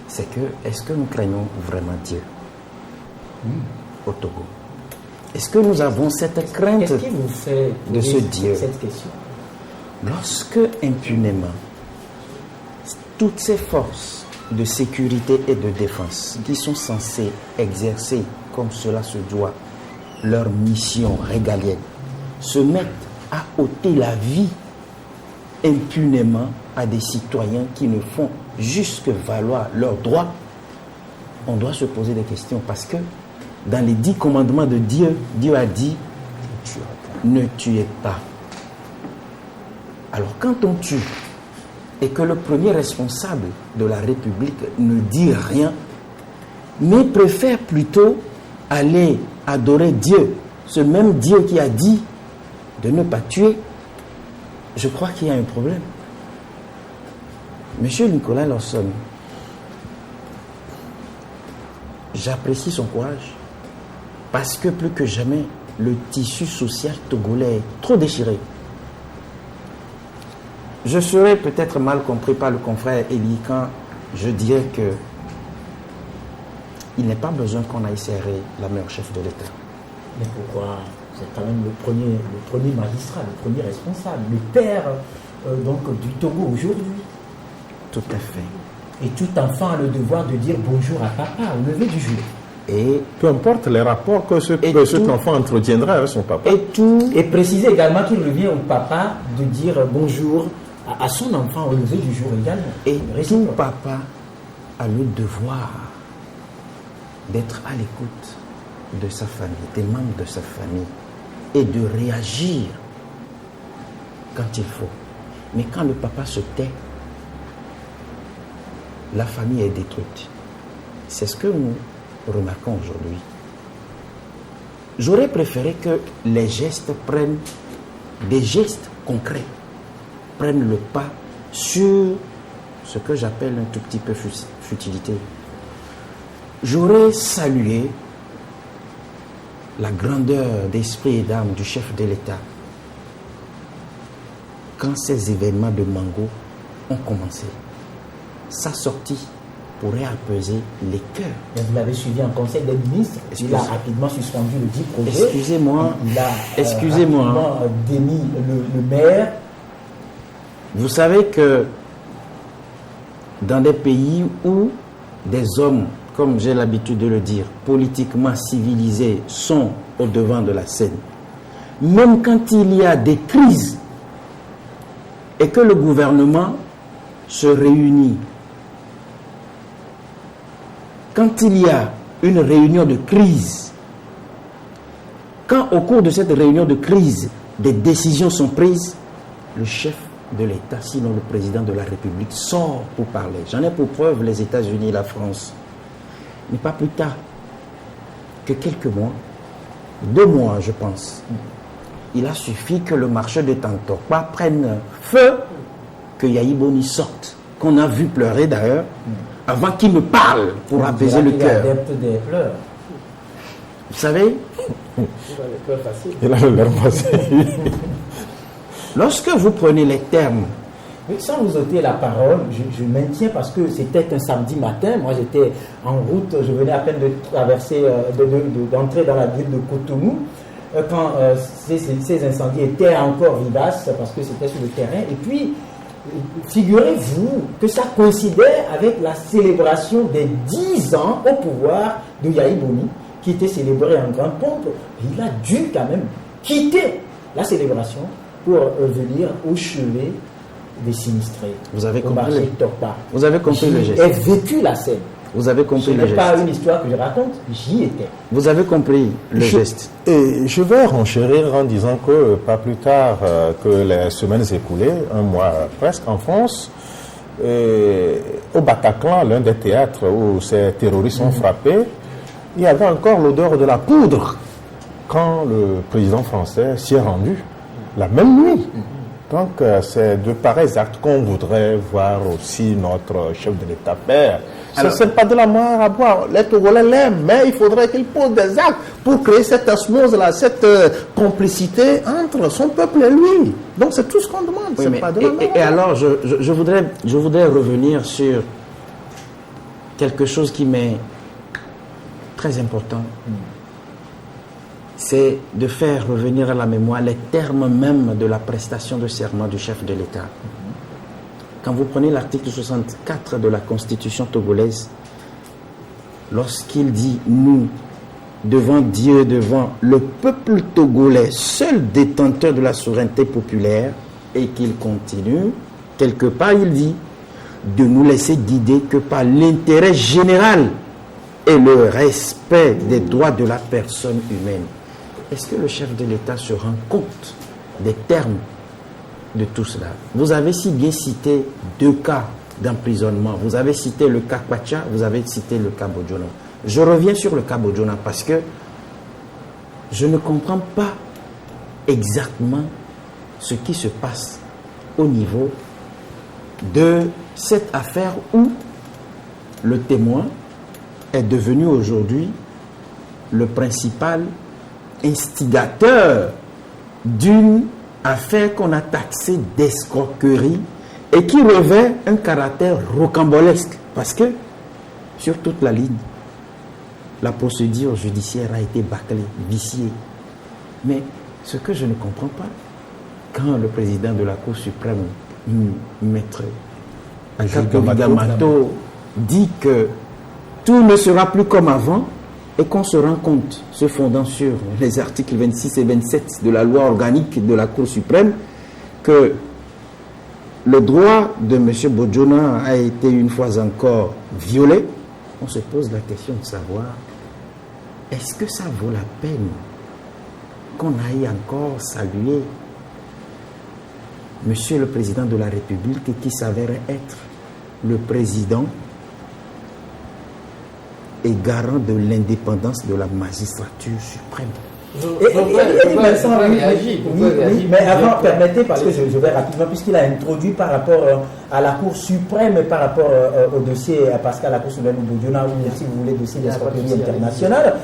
c'est que, est-ce que nous craignons vraiment Dieu au Togo? Est-ce que nous avons cette crainte Qu'est-ce qui vous fait de ce Dieu? Cette question? Lorsque, impunément, toutes ces forces de sécurité et de défense qui sont censées exercer, comme cela se doit, leur mission régalienne, se mettent à ôter la vie impunément à des citoyens qui ne font juste que valoir leurs droits, on doit se poser des questions, parce que dans les 10 commandements de Dieu, Dieu a dit ne tuez pas. Alors quand on tue et que le premier responsable de la République ne dit rien, mais préfère plutôt aller adorer Dieu, ce même Dieu qui a dit de ne pas tuer, je crois qu'il y a un problème. Monsieur Nicolas Lonson, j'apprécie son courage, parce que plus que jamais, le tissu social togolais est trop déchiré. Je serais peut-être mal compris par le confrère Eli quand je dirais que il n'est pas besoin qu'on aille serrer la main au chef de l'État. Mais pourquoi? C'est quand même le premier magistrat, le premier responsable, le père donc du Togo aujourd'hui. Tout à fait. Et tout enfant a le devoir de dire bonjour à papa au lever du jour. Et peu importe les rapports que cet enfant entretiendra avec son papa. Et préciser également qu'il revient au papa de dire bonjour à son enfant au lever du jour également. Et tout papa a le devoir d'être à l'écoute de sa famille, des membres de sa famille, et de réagir quand il faut. Mais quand le papa se tait, la famille est détruite. C'est ce que nous remarquons aujourd'hui. J'aurais préféré que les gestes prennent, des gestes concrets, prennent le pas sur ce que j'appelle un tout petit peu futilité. J'aurais salué la grandeur d'esprit et d'âme du chef de l'État quand ces événements de Mango ont commencé. Sa sortie pourrait apaiser les cœurs. Mais vous l'avez suivi en conseil des ministres. Il a rapidement suspendu le dit projet. Excusez-moi. Il a rapidement démis le maire. Vous savez que dans des pays où des hommes, comme j'ai l'habitude de le dire, politiquement civilisés sont au devant de la scène, même quand il y a des crises et que le gouvernement se réunit, quand il y a une réunion de crise, quand au cours de cette réunion de crise, des décisions sont prises, le chef de l'État, sinon le président de la République, sort pour parler. J'en ai pour preuve les États-Unis et la France. Mais pas plus tard que quelques mois, 2 mois je pense, il a suffi que le marché de Tantokpa prenne feu, que Yahi Boni sorte, qu'on a vu pleurer d'ailleurs, avant qu'il me parle pour apaiser le cœur. Des pleurs. Vous savez, il a le cœur facile. Lorsque vous prenez les termes, sans vous ôter la parole, je maintiens parce que c'était un samedi matin. Moi, j'étais en route, je venais à peine de traverser, d'entrer dans la ville de Cotonou, quand ces incendies étaient encore vivaces parce que c'était sur le terrain. Et puis, figurez-vous que ça coïncidait avec la célébration des 10 ans au pouvoir de Yahi Boni, qui était célébré en grande pompe. Il a dû quand même quitter la célébration pour venir au chevet des sinistrés. Vous avez compris Vous avez compris le geste. J'ai vécu la scène. Vous avez compris le geste. Ce n'est pas une histoire que je raconte, j'y étais. Vous avez compris le geste. Et je vais renchérir en disant que pas plus tard que les semaines écoulées, 1 mois presque en France, au Bataclan, l'un des théâtres où ces terroristes ont frappé, il y avait encore l'odeur de la poudre quand le président français s'y est rendu la même nuit. Donc, c'est de pareils actes qu'on voudrait voir aussi notre chef de l'État faire. Ce n'est pas de la mort à boire. Les Togolais l'aiment, mais il faudrait qu'il pose des actes pour créer cette osmose-là, cette complicité entre son peuple et lui. Donc, c'est tout ce qu'on demande. Oui, pas de la mort. Et alors, je voudrais revenir sur quelque chose qui m'est très important. C'est de faire revenir à la mémoire les termes même de la prestation de serment du chef de l'État. Quand vous prenez l'article 64 de la Constitution togolaise, lorsqu'il dit « nous, devant Dieu, devant le peuple togolais, seul détenteur de la souveraineté populaire », et qu'il continue, quelque part il dit de nous laisser guider que par l'intérêt général et le respect des droits de la personne humaine. Est-ce que le chef de l'État se rend compte des termes de tout cela? Vous avez si bien cité 2 cas d'emprisonnement. Vous avez cité le cas Kwacha, vous avez cité le cas Bodjona. Je reviens sur le cas Bodjona parce que je ne comprends pas exactement ce qui se passe au niveau de cette affaire où le témoin est devenu aujourd'hui le principal instigateur d'une affaire qu'on a taxée d'escroquerie et qui revêt un caractère rocambolesque parce que sur toute la ligne, la procédure judiciaire a été bâclée, viciée. Mais ce que je ne comprends pas, quand le président de la Cour suprême Maître Gamato dit que tout ne sera plus comme avant et qu'on se rend compte, se fondant sur les articles 26 et 27 de la loi organique de la Cour suprême, que le droit de M. Bojona a été une fois encore violé. On se pose la question de savoir, est-ce que ça vaut la peine qu'on aille encore saluer Monsieur le Président de la République qui s'avère être le président et garant de l'indépendance de la magistrature suprême? Mais avant, permettez, parce que je vais rapidement, puisqu'il a introduit par rapport à la Cour suprême et par rapport au dossier Pascal Akosumelu Bojona, ou si vous voulez, dossier d'escroquerie internationale,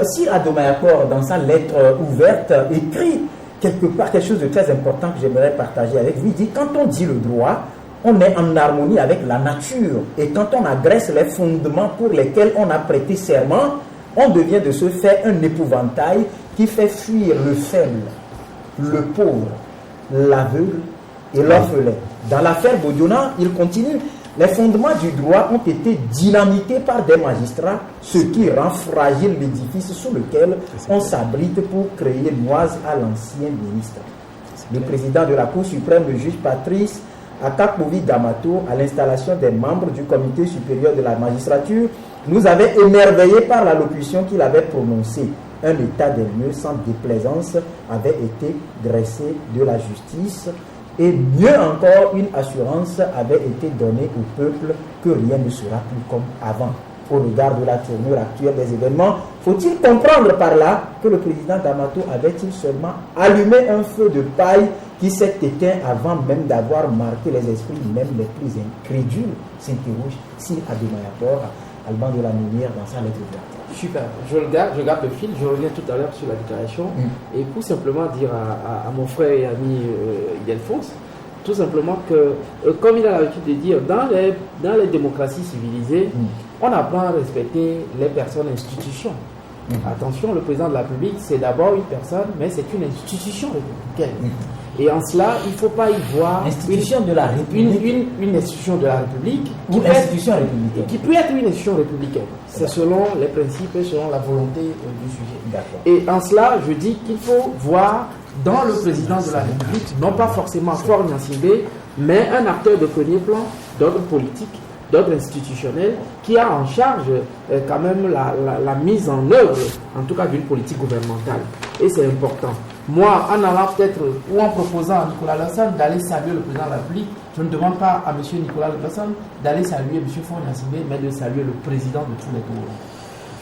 si Adomayakor, dans sa lettre ouverte, écrit quelque part quelque chose de très important que j'aimerais partager avec vous, il dit, quand on dit le droit, on est en harmonie avec la nature, et quand on agresse les fondements pour lesquels on a prêté serment, on devient de ce fait un épouvantail qui fait fuir le faible, le pauvre, l'aveugle et l'orphelin. Dans l'affaire Bojona, il continue. Les fondements du droit ont été dynamités par des magistrats, ce qui rend fragile l'édifice sous lequel on s'abrite pour créer noise à l'ancien ministre. Le président de la Cour suprême, le juge Patrice Akakovi Damato, à l'installation des membres du comité supérieur de la magistrature, nous avait émerveillés par l'allocution qu'il avait prononcée. Un état des lieux sans déplaisance avait été dressé de la justice et mieux encore, une assurance avait été donnée au peuple que rien ne sera plus comme avant. Au regard de la tournure actuelle des événements, faut-il comprendre par là que le président Damato avait-il seulement allumé un feu de paille qui s'est éteint avant même d'avoir marqué les esprits, même les plus incrédules, s'interroge Sir Adomayakor, Alban de la Minière, dans sa lettre ouverte. Super, je garde le fil, je reviens tout à l'heure sur la déclaration et pour simplement dire à mon frère et ami Ildefonse, tout simplement que, comme il a l'habitude de dire, dans les démocraties civilisées, on apprend à respecter les personnes institutions. Attention, le président de la République, c'est d'abord une personne, mais c'est une institution républicaine. Et en cela, il ne faut pas y voir institution de la République. Une institution de la République ou institution républicaine. Qui peut être une institution républicaine. C'est selon les principes et selon la volonté du sujet. Et en cela, je dis qu'il faut voir dans le président de la République, non pas forcément Faure Gnassingbé, mais un acteur de premier plan, d'ordre politique, d'ordre institutionnel, qui a en charge quand même la mise en œuvre, en tout cas d'une politique gouvernementale. Et c'est important. Moi, en allant peut-être, ou en proposant à Nicolas Lassane d'aller saluer le président de la République, je ne demande pas à M. Nicolas Lassane d'aller saluer M. Faure Gnassingbé, mais de saluer le président de tous les Togolais.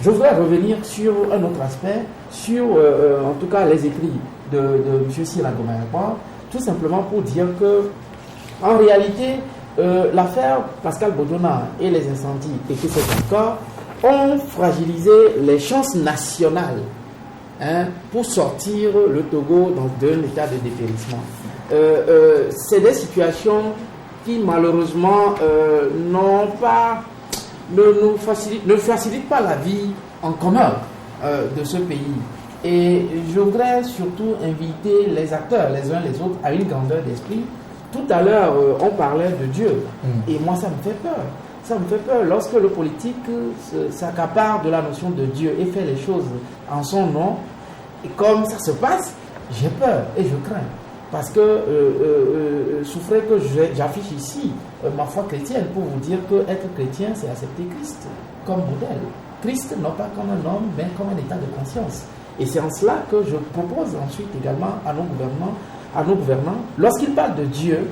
Je voudrais revenir sur un autre aspect, sur en tout cas les écrits de M. Sir Adomayakor, tout simplement pour dire que, en réalité, l'affaire Pascal Bojona et les incendies et que c'est encore ont fragilisé les chances nationales pour sortir le Togo d'un état de dépérissement. C'est des situations qui malheureusement ne facilitent pas la vie en commun de ce pays. Et je voudrais surtout inviter les acteurs, les uns les autres, à une grandeur d'esprit. Tout à l'heure, on parlait de Dieu. Et moi, ça me fait peur. Ça me fait peur lorsque le politique s'accapare de la notion de Dieu et fait les choses en son nom. Et comme ça se passe, j'ai peur et je crains. Parce que souffrez que j'affiche ici ma foi chrétienne pour vous dire que être chrétien, c'est accepter Christ comme modèle. Christ non pas comme un homme, mais comme un état de conscience. Et c'est en cela que je propose ensuite également à nos gouvernants, lorsqu'ils parlent de Dieu,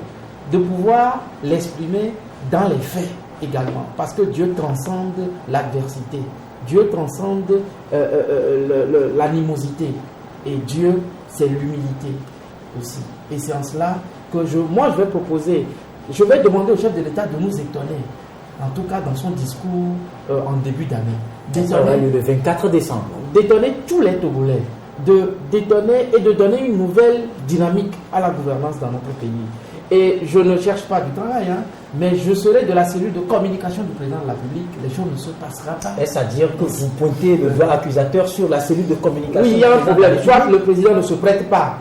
de pouvoir l'exprimer dans les faits également. Parce que Dieu transcende l'adversité. Dieu transcende l'animosité. Et Dieu, c'est l'humilité aussi. Et c'est en cela que je vais proposer, je vais demander au chef de l'État de nous étonner, en tout cas dans son discours en début d'année. Le 24 décembre. D'étonner tous les Togolais, d'étonner et de donner une nouvelle dynamique à la gouvernance dans notre pays. Et je ne cherche pas du travail, mais je serai de la cellule de communication du président de la République. Les choses ne se passeront pas. Est-ce à dire que vous pointez le doigt accusateur sur la cellule de communication? Oui, il y a un problème. Soit le président ne se prête pas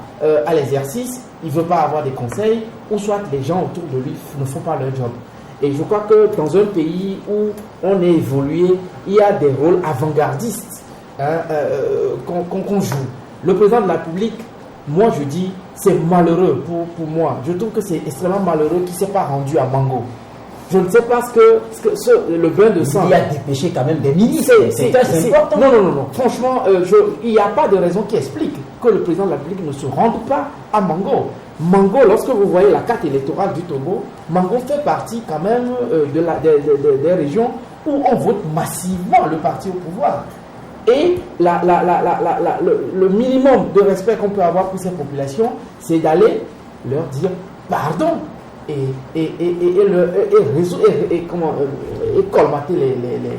à l'exercice, il ne veut pas avoir des conseils, ou soit les gens autour de lui ne font pas leur job. Et je crois que dans un pays où on est évolué, il y a des rôles avant-gardistes qu'on joue. Le président de la République, moi je dis, c'est malheureux pour moi. Je trouve que c'est extrêmement malheureux qu'il ne s'est pas rendu à Mango. Je ne sais pas le bain de sang. Il y a dépêché quand même des ministres. C'est important. Non. Franchement, il n'y a pas de raison qui explique que le président de la République ne se rende pas à Mango. Mango, lorsque vous voyez la carte électorale du Togo, Mango fait partie quand même des régions où on vote massivement le parti au pouvoir. Et le minimum de respect qu'on peut avoir pour ces populations, c'est d'aller leur dire pardon et colmater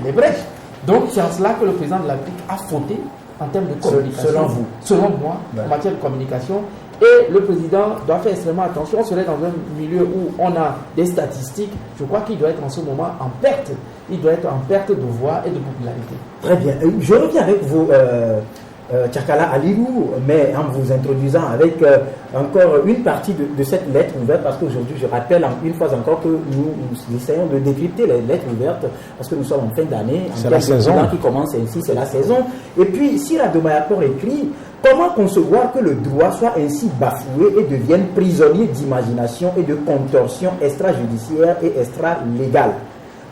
les brèches. Donc c'est en cela que le président de la République a fauté en termes de communication. Selon vous? Selon moi, en matière de communication. Et le président doit faire extrêmement attention. On serait dans un milieu où on a des statistiques. Je crois qu'il doit être en ce moment en perte. Il doit être en perte de voix et de popularité. Très bien. Je reviens avec vous, Tchakala Alilou, mais en vous introduisant avec encore une partie de cette lettre ouverte, parce qu'aujourd'hui, je rappelle une fois encore que nous essayons de décrypter les lettres ouvertes, parce que nous sommes en fin d'année, c'est la saison qui commence ainsi, c'est la saison. Et puis, si la Domayakor écrit, comment concevoir que le droit soit ainsi bafoué et devienne prisonnier d'imagination et de contorsion extrajudiciaire et extra-légale?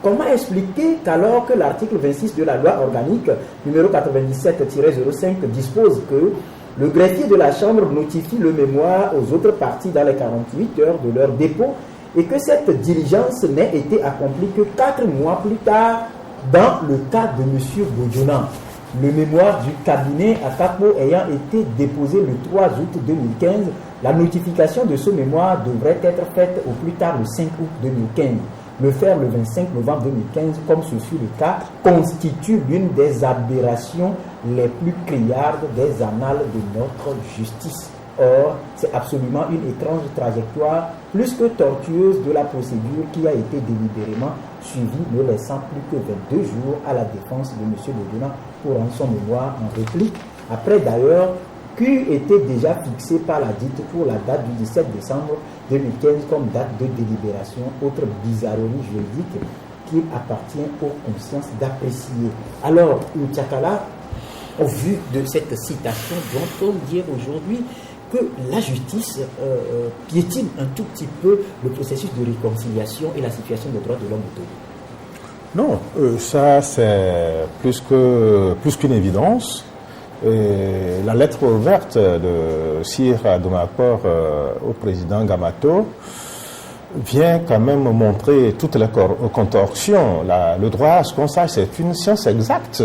Comment expliquer qu'alors que l'article 26 de la loi organique numéro 97-05 dispose que le greffier de la Chambre notifie le mémoire aux autres parties dans les 48 heures de leur dépôt et que cette diligence n'ait été accomplie que 4 mois plus tard dans le cas de M. Bodjonan? Le mémoire du cabinet à Kakmo ayant été déposé le 3 août 2015, la notification de ce mémoire devrait être faite au plus tard le 5 août 2015. Le faire le 25 novembre 2015, comme ce fut le cas, constitue l'une des aberrations les plus criardes des annales de notre justice. Or, c'est absolument une étrange trajectoire, plus que tortueuse, de la procédure qui a été délibérément suivie, ne laissant plus que 22 jours à la défense de M. Bodjonan pour rendre son mémoire en réplique, après d'ailleurs qu'eût été déjà fixé par la dite pour la date du 17 décembre 2015 comme date de délibération, autre bizarrerie juridique qu'il appartient aux consciences d'apprécier. Alors, Tchakala, au vu de cette citation, doit-on dire aujourd'hui que la justice piétine un tout petit peu le processus de réconciliation et la situation des droits de l'homme au Togo? Non, ça c'est plus qu'une évidence. Et la lettre ouverte de Sir Domayakor au président Gamato vient quand même montrer toutes les contorsions. Le droit, à ce qu'on sache, c'est une science exacte.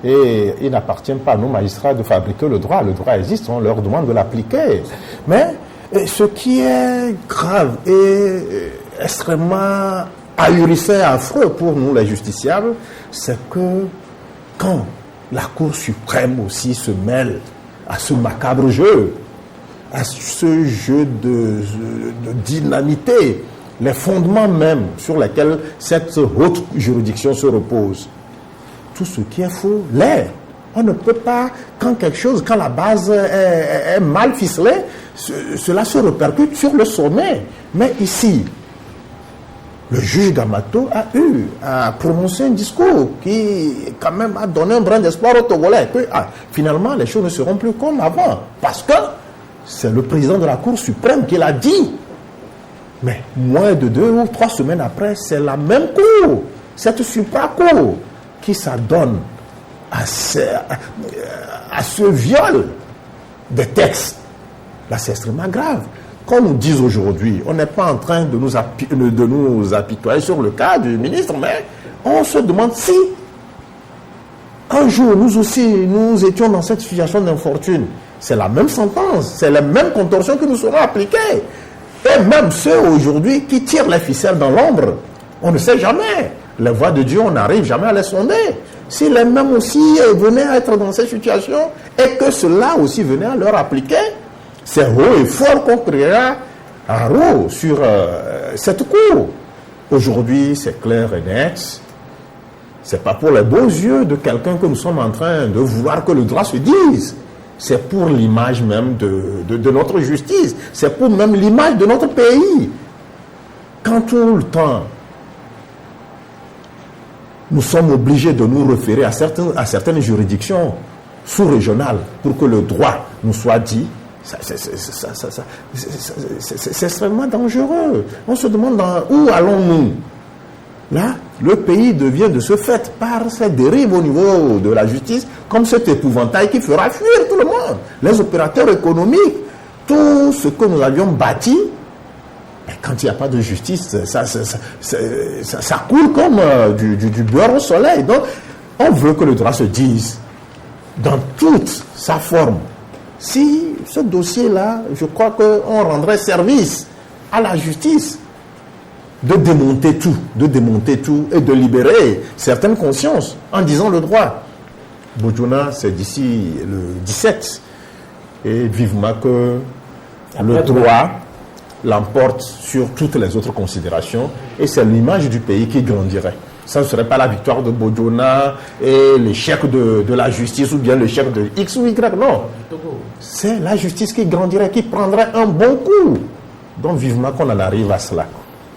Et il n'appartient pas à nos magistrats de fabriquer le droit. Le droit existe, on leur demande de l'appliquer. Mais ce qui est grave et extrêmement ahurissant et affreux pour nous, les justiciables, c'est que quand la Cour suprême aussi se mêle à ce macabre jeu, à ce jeu de dynamiter les fondements même sur lesquels cette haute juridiction se repose. Tout ce qui est faux l'est. On ne peut pas, quand la base est mal ficelée, cela se répercute sur le sommet. Mais ici, le juge Gamato a prononcé un discours qui, quand même, a donné un brin d'espoir aux Togolais que finalement, les choses ne seront plus comme avant. Parce que c'est le président de la Cour suprême qui l'a dit. Mais moins de 2 ou 3 semaines après, c'est la même Cour, cette supra-Cour, qui s'adonne à ce viol des textes. Là, c'est extrêmement grave. Qu'on nous dise aujourd'hui, on n'est pas en train de nous apitoyer sur le cas du ministre, mais on se demande si un jour, nous aussi, nous étions dans cette situation d'infortune. C'est la même sentence, c'est la même contorsion que nous serons appliquées. Et même ceux aujourd'hui qui tirent les ficelles dans l'ombre, on ne sait jamais. Les voies de Dieu, on n'arrive jamais à les sonder. Si les mêmes aussi venaient à être dans cette situation et que cela aussi venait à leur appliquer, c'est haut et fort qu'on criera à haut sur cette cour. Aujourd'hui, c'est clair et net. C'est pas pour les beaux yeux de quelqu'un que nous sommes en train de vouloir que le droit se dise. c'est pour l'image même de notre justice, c'est pour même l'image de notre pays. Quand tout le temps, nous sommes obligés de nous référer à certaines juridictions sous-régionales pour que le droit nous soit dit, c'est extrêmement dangereux. On se demande où allons-nous? Là, le pays devient de ce fait, par cette dérive au niveau de la justice, comme cet épouvantail qui fera fuir tout le monde. Les opérateurs économiques, tout ce que nous avions bâti, quand il n'y a pas de justice, ça coule comme du beurre au soleil. Donc, on veut que le droit se dise dans toute sa forme. Si ce dossier-là, je crois qu'on rendrait service à la justice de démonter tout et de libérer certaines consciences en disant le droit. Buju-na, c'est d'ici le 17. Et vivement que le droit l'emporte sur toutes les autres considérations et c'est l'image du pays qui grandirait. Ça ne serait pas la victoire de Buju-na et l'échec de la justice ou bien l'échec de X ou Y, non. C'est la justice qui grandirait, qui prendrait un bon coup. Donc vivement qu'on en arrive à cela.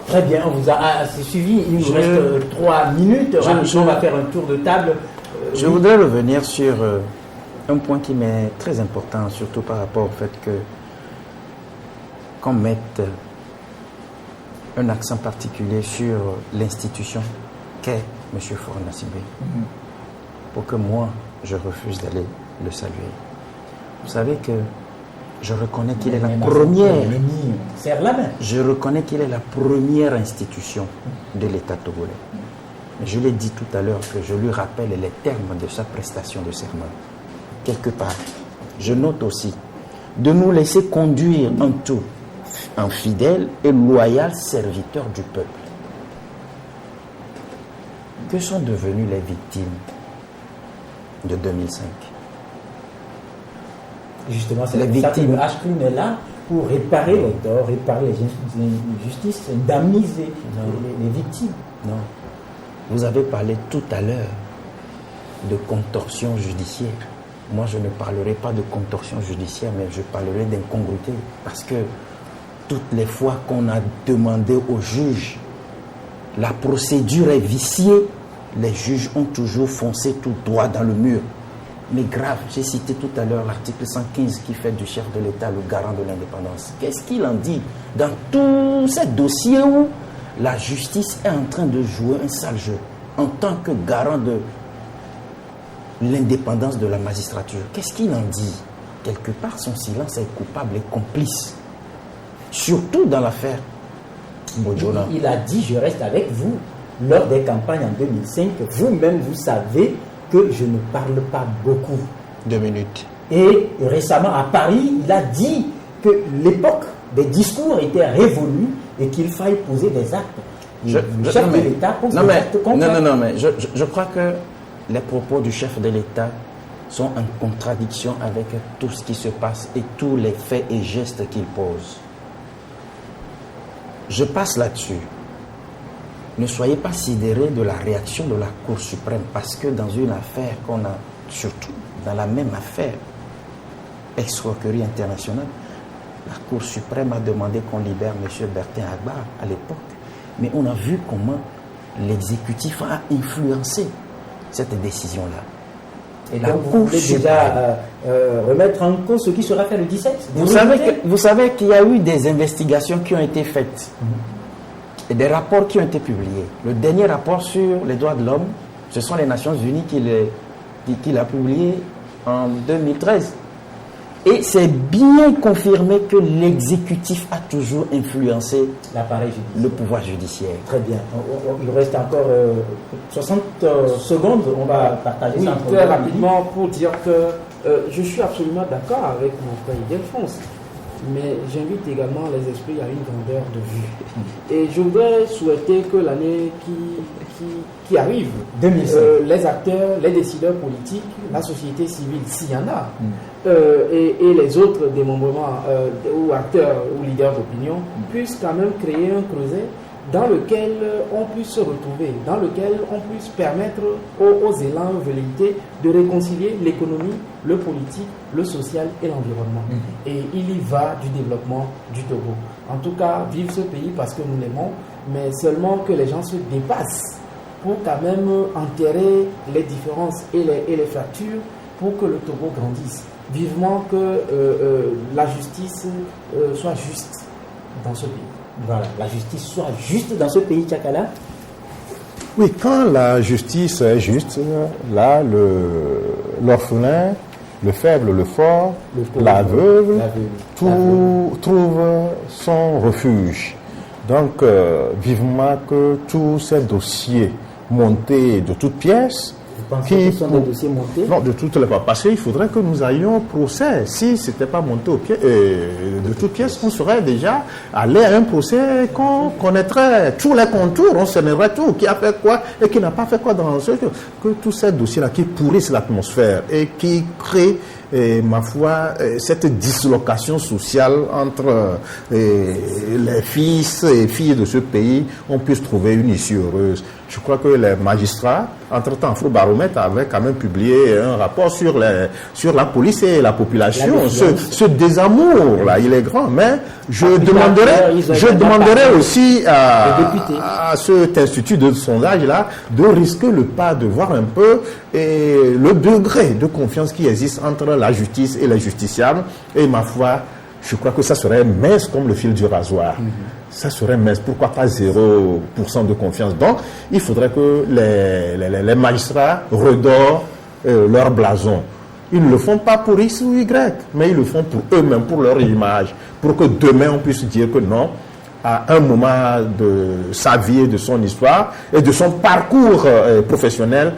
Très bien, on vous a assez suivi. Il nous reste 3 minutes. On va faire un tour de table. Je voudrais revenir sur un point qui m'est très important, surtout par rapport au fait qu'on mette un accent particulier sur l'institution qu'est M. Faure Gnassingbé, pour que moi, je refuse d'aller le saluer. Vous savez que je reconnais qu'il est la première. Je reconnais qu'il est la première institution de l'État togolais. Je l'ai dit tout à l'heure que je lui rappelle les termes de sa prestation de serment. Quelque part, je note aussi de nous laisser conduire en tout, en fidèle et loyal serviteur du peuple. Que sont devenues les victimes de 2005? Justement, c'est la victime. Ashkrim est là pour réparer les torts, réparer les injustices, indemniser les victimes. Non. Vous avez parlé tout à l'heure de contorsion judiciaire. Moi, je ne parlerai pas de contorsion judiciaire, mais je parlerai d'incongruité. Parce que toutes les fois qu'on a demandé aux juges, la procédure est viciée, les juges ont toujours foncé tout droit dans le mur. Mais grave, j'ai cité tout à l'heure l'article 115 qui fait du chef de l'État le garant de l'indépendance. Qu'est-ce qu'il en dit dans tous ces dossiers où la justice est en train de jouer un sale jeu en tant que garant de l'indépendance de la magistrature? Qu'est-ce qu'il en dit? Quelque part, son silence est coupable et complice. Surtout dans l'affaire Buju-na. Il a dit, je reste avec vous. Lors des campagnes en 2005, vous-même, vous savez que je ne parle pas beaucoup. 2 minutes. Et récemment, à Paris, il a dit que l'époque des discours était révolue et qu'il fallait poser des actes. Le chef de l'État pose des actes concrets. Non, mais je crois que les propos du chef de l'État sont en contradiction avec tout ce qui se passe et tous les faits et gestes qu'il pose. Je passe là-dessus. Ne soyez pas sidérés de la réaction de la Cour suprême, parce que dans une affaire qu'on a, surtout dans la même affaire, escroquerie internationale, la Cour suprême a demandé qu'on libère M. Bertin Agbar à l'époque. Mais on a vu comment l'exécutif a influencé cette décision-là. Et la donc vous voulez déjà remettre en cause ce qui sera fait le 17 ? Vous savez qu'il y a eu des investigations qui ont été faites. Et des rapports qui ont été publiés. Le dernier rapport sur les droits de l'homme, ce sont les Nations Unies qui l'a publié en 2013. Et c'est bien confirmé que l'exécutif a toujours influencé l'appareil judiciaire, le pouvoir judiciaire. Très bien. Il reste encore 60 secondes. On va partager ça très rapidement pour dire que je suis absolument d'accord avec mon frère Ildefonse. Mais j'invite également les esprits à une grandeur de vue. Et je voudrais souhaiter que l'année qui arrive, les acteurs, les décideurs politiques, la société civile, s'il y en a, et les autres démembrements ou acteurs ou leaders d'opinion puissent quand même créer un creuset dans lequel on puisse se retrouver, dans lequel on puisse permettre aux élans velléités de réconcilier l'économie, le politique, le social et l'environnement. Et il y va du développement du Togo. En tout cas, vive ce pays parce que nous l'aimons, mais seulement que les gens se dépassent pour quand même enterrer les différences et les fractures pour que le Togo grandisse. Vivement que la justice soit juste dans ce pays. Voilà, la justice soit juste dans ce pays, Tchakala. Oui, quand la justice est juste, là, l'orphelin, le faible, le fort, la veuve, tout trouve son refuge. Donc, vivement que tous ces dossiers montés de toutes pièces, qui sont des dossiers montés? Non, de toutes les pas passées, il faudrait que nous ayons au procès. Si ce n'était pas monté de toutes pièces, on serait déjà allé à un procès qu'on connaîtrait tous les contours, on connaîtrait tout, qui a fait quoi et qui n'a pas fait quoi dans ce que tous ces dossiers-là qui pourrissent l'atmosphère et qui créent, ma foi, cette dislocation sociale entre les fils et filles de ce pays, on puisse trouver une issue heureuse. Je crois que les magistrats, entre-temps, Afrobaromètre avait quand même publié un rapport sur la police et la population. Ce désamour-là, il est grand, mais je demanderai aussi à cet institut de sondage-là de risquer le pas, de voir un peu le degré de confiance qui existe entre la justice et les justiciables. Et ma foi, je crois que ça serait mince comme le fil du rasoir. Ça serait mince. Pourquoi pas 0% de confiance? Donc, il faudrait que les magistrats redorent leur blason. Ils ne le font pas pour X ou Y, mais ils le font pour eux-mêmes, pour leur image, pour que demain on puisse dire que non, à un moment de sa vie et de son histoire et de son parcours professionnel,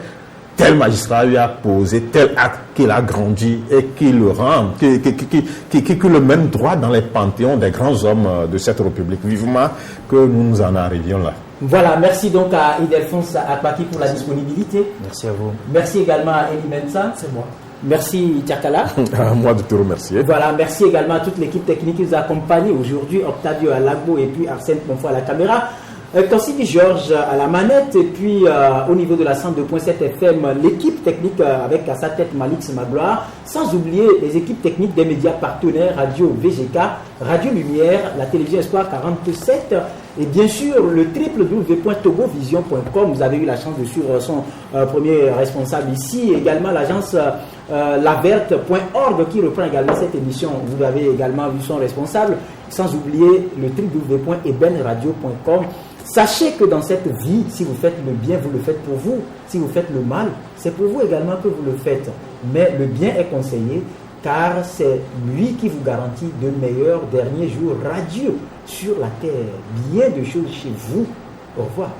tel magistrat lui a posé tel acte qu'il a grandi et qui le rend, qui le mène droit dans les panthéons des grands hommes de cette République. Vivement que nous en arrivions là. Voilà, merci donc à Ildefonse Akpaki pour la disponibilité. Merci à vous. Merci également à Eli Mensa. C'est moi. Merci Tchakala. À moi de te remercier. Voilà, merci également à toute l'équipe technique qui nous a accompagnés aujourd'hui, Octavio Alagbo et puis Arsène Ponfo à la caméra. Kansidi Georges à la manette et puis au niveau de la 102.7 FM, l'équipe technique avec à sa tête Malik Magloire, sans oublier les équipes techniques des médias partenaires Radio VGK, Radio Lumière, la télévision Espoir 47 et bien sûr le www.togovision.com. Vous avez eu la chance de suivre son premier responsable ici, également l'agence laverte.org qui reprend également cette émission. Vous avez également vu son responsable, sans oublier le www.ebenradio.com. Sachez que dans cette vie, si vous faites le bien, vous le faites pour vous. Si vous faites le mal, c'est pour vous également que vous le faites. Mais le bien est conseillé car c'est lui qui vous garantit de meilleurs derniers jours radieux sur la terre. Bien de choses chez vous. Au revoir.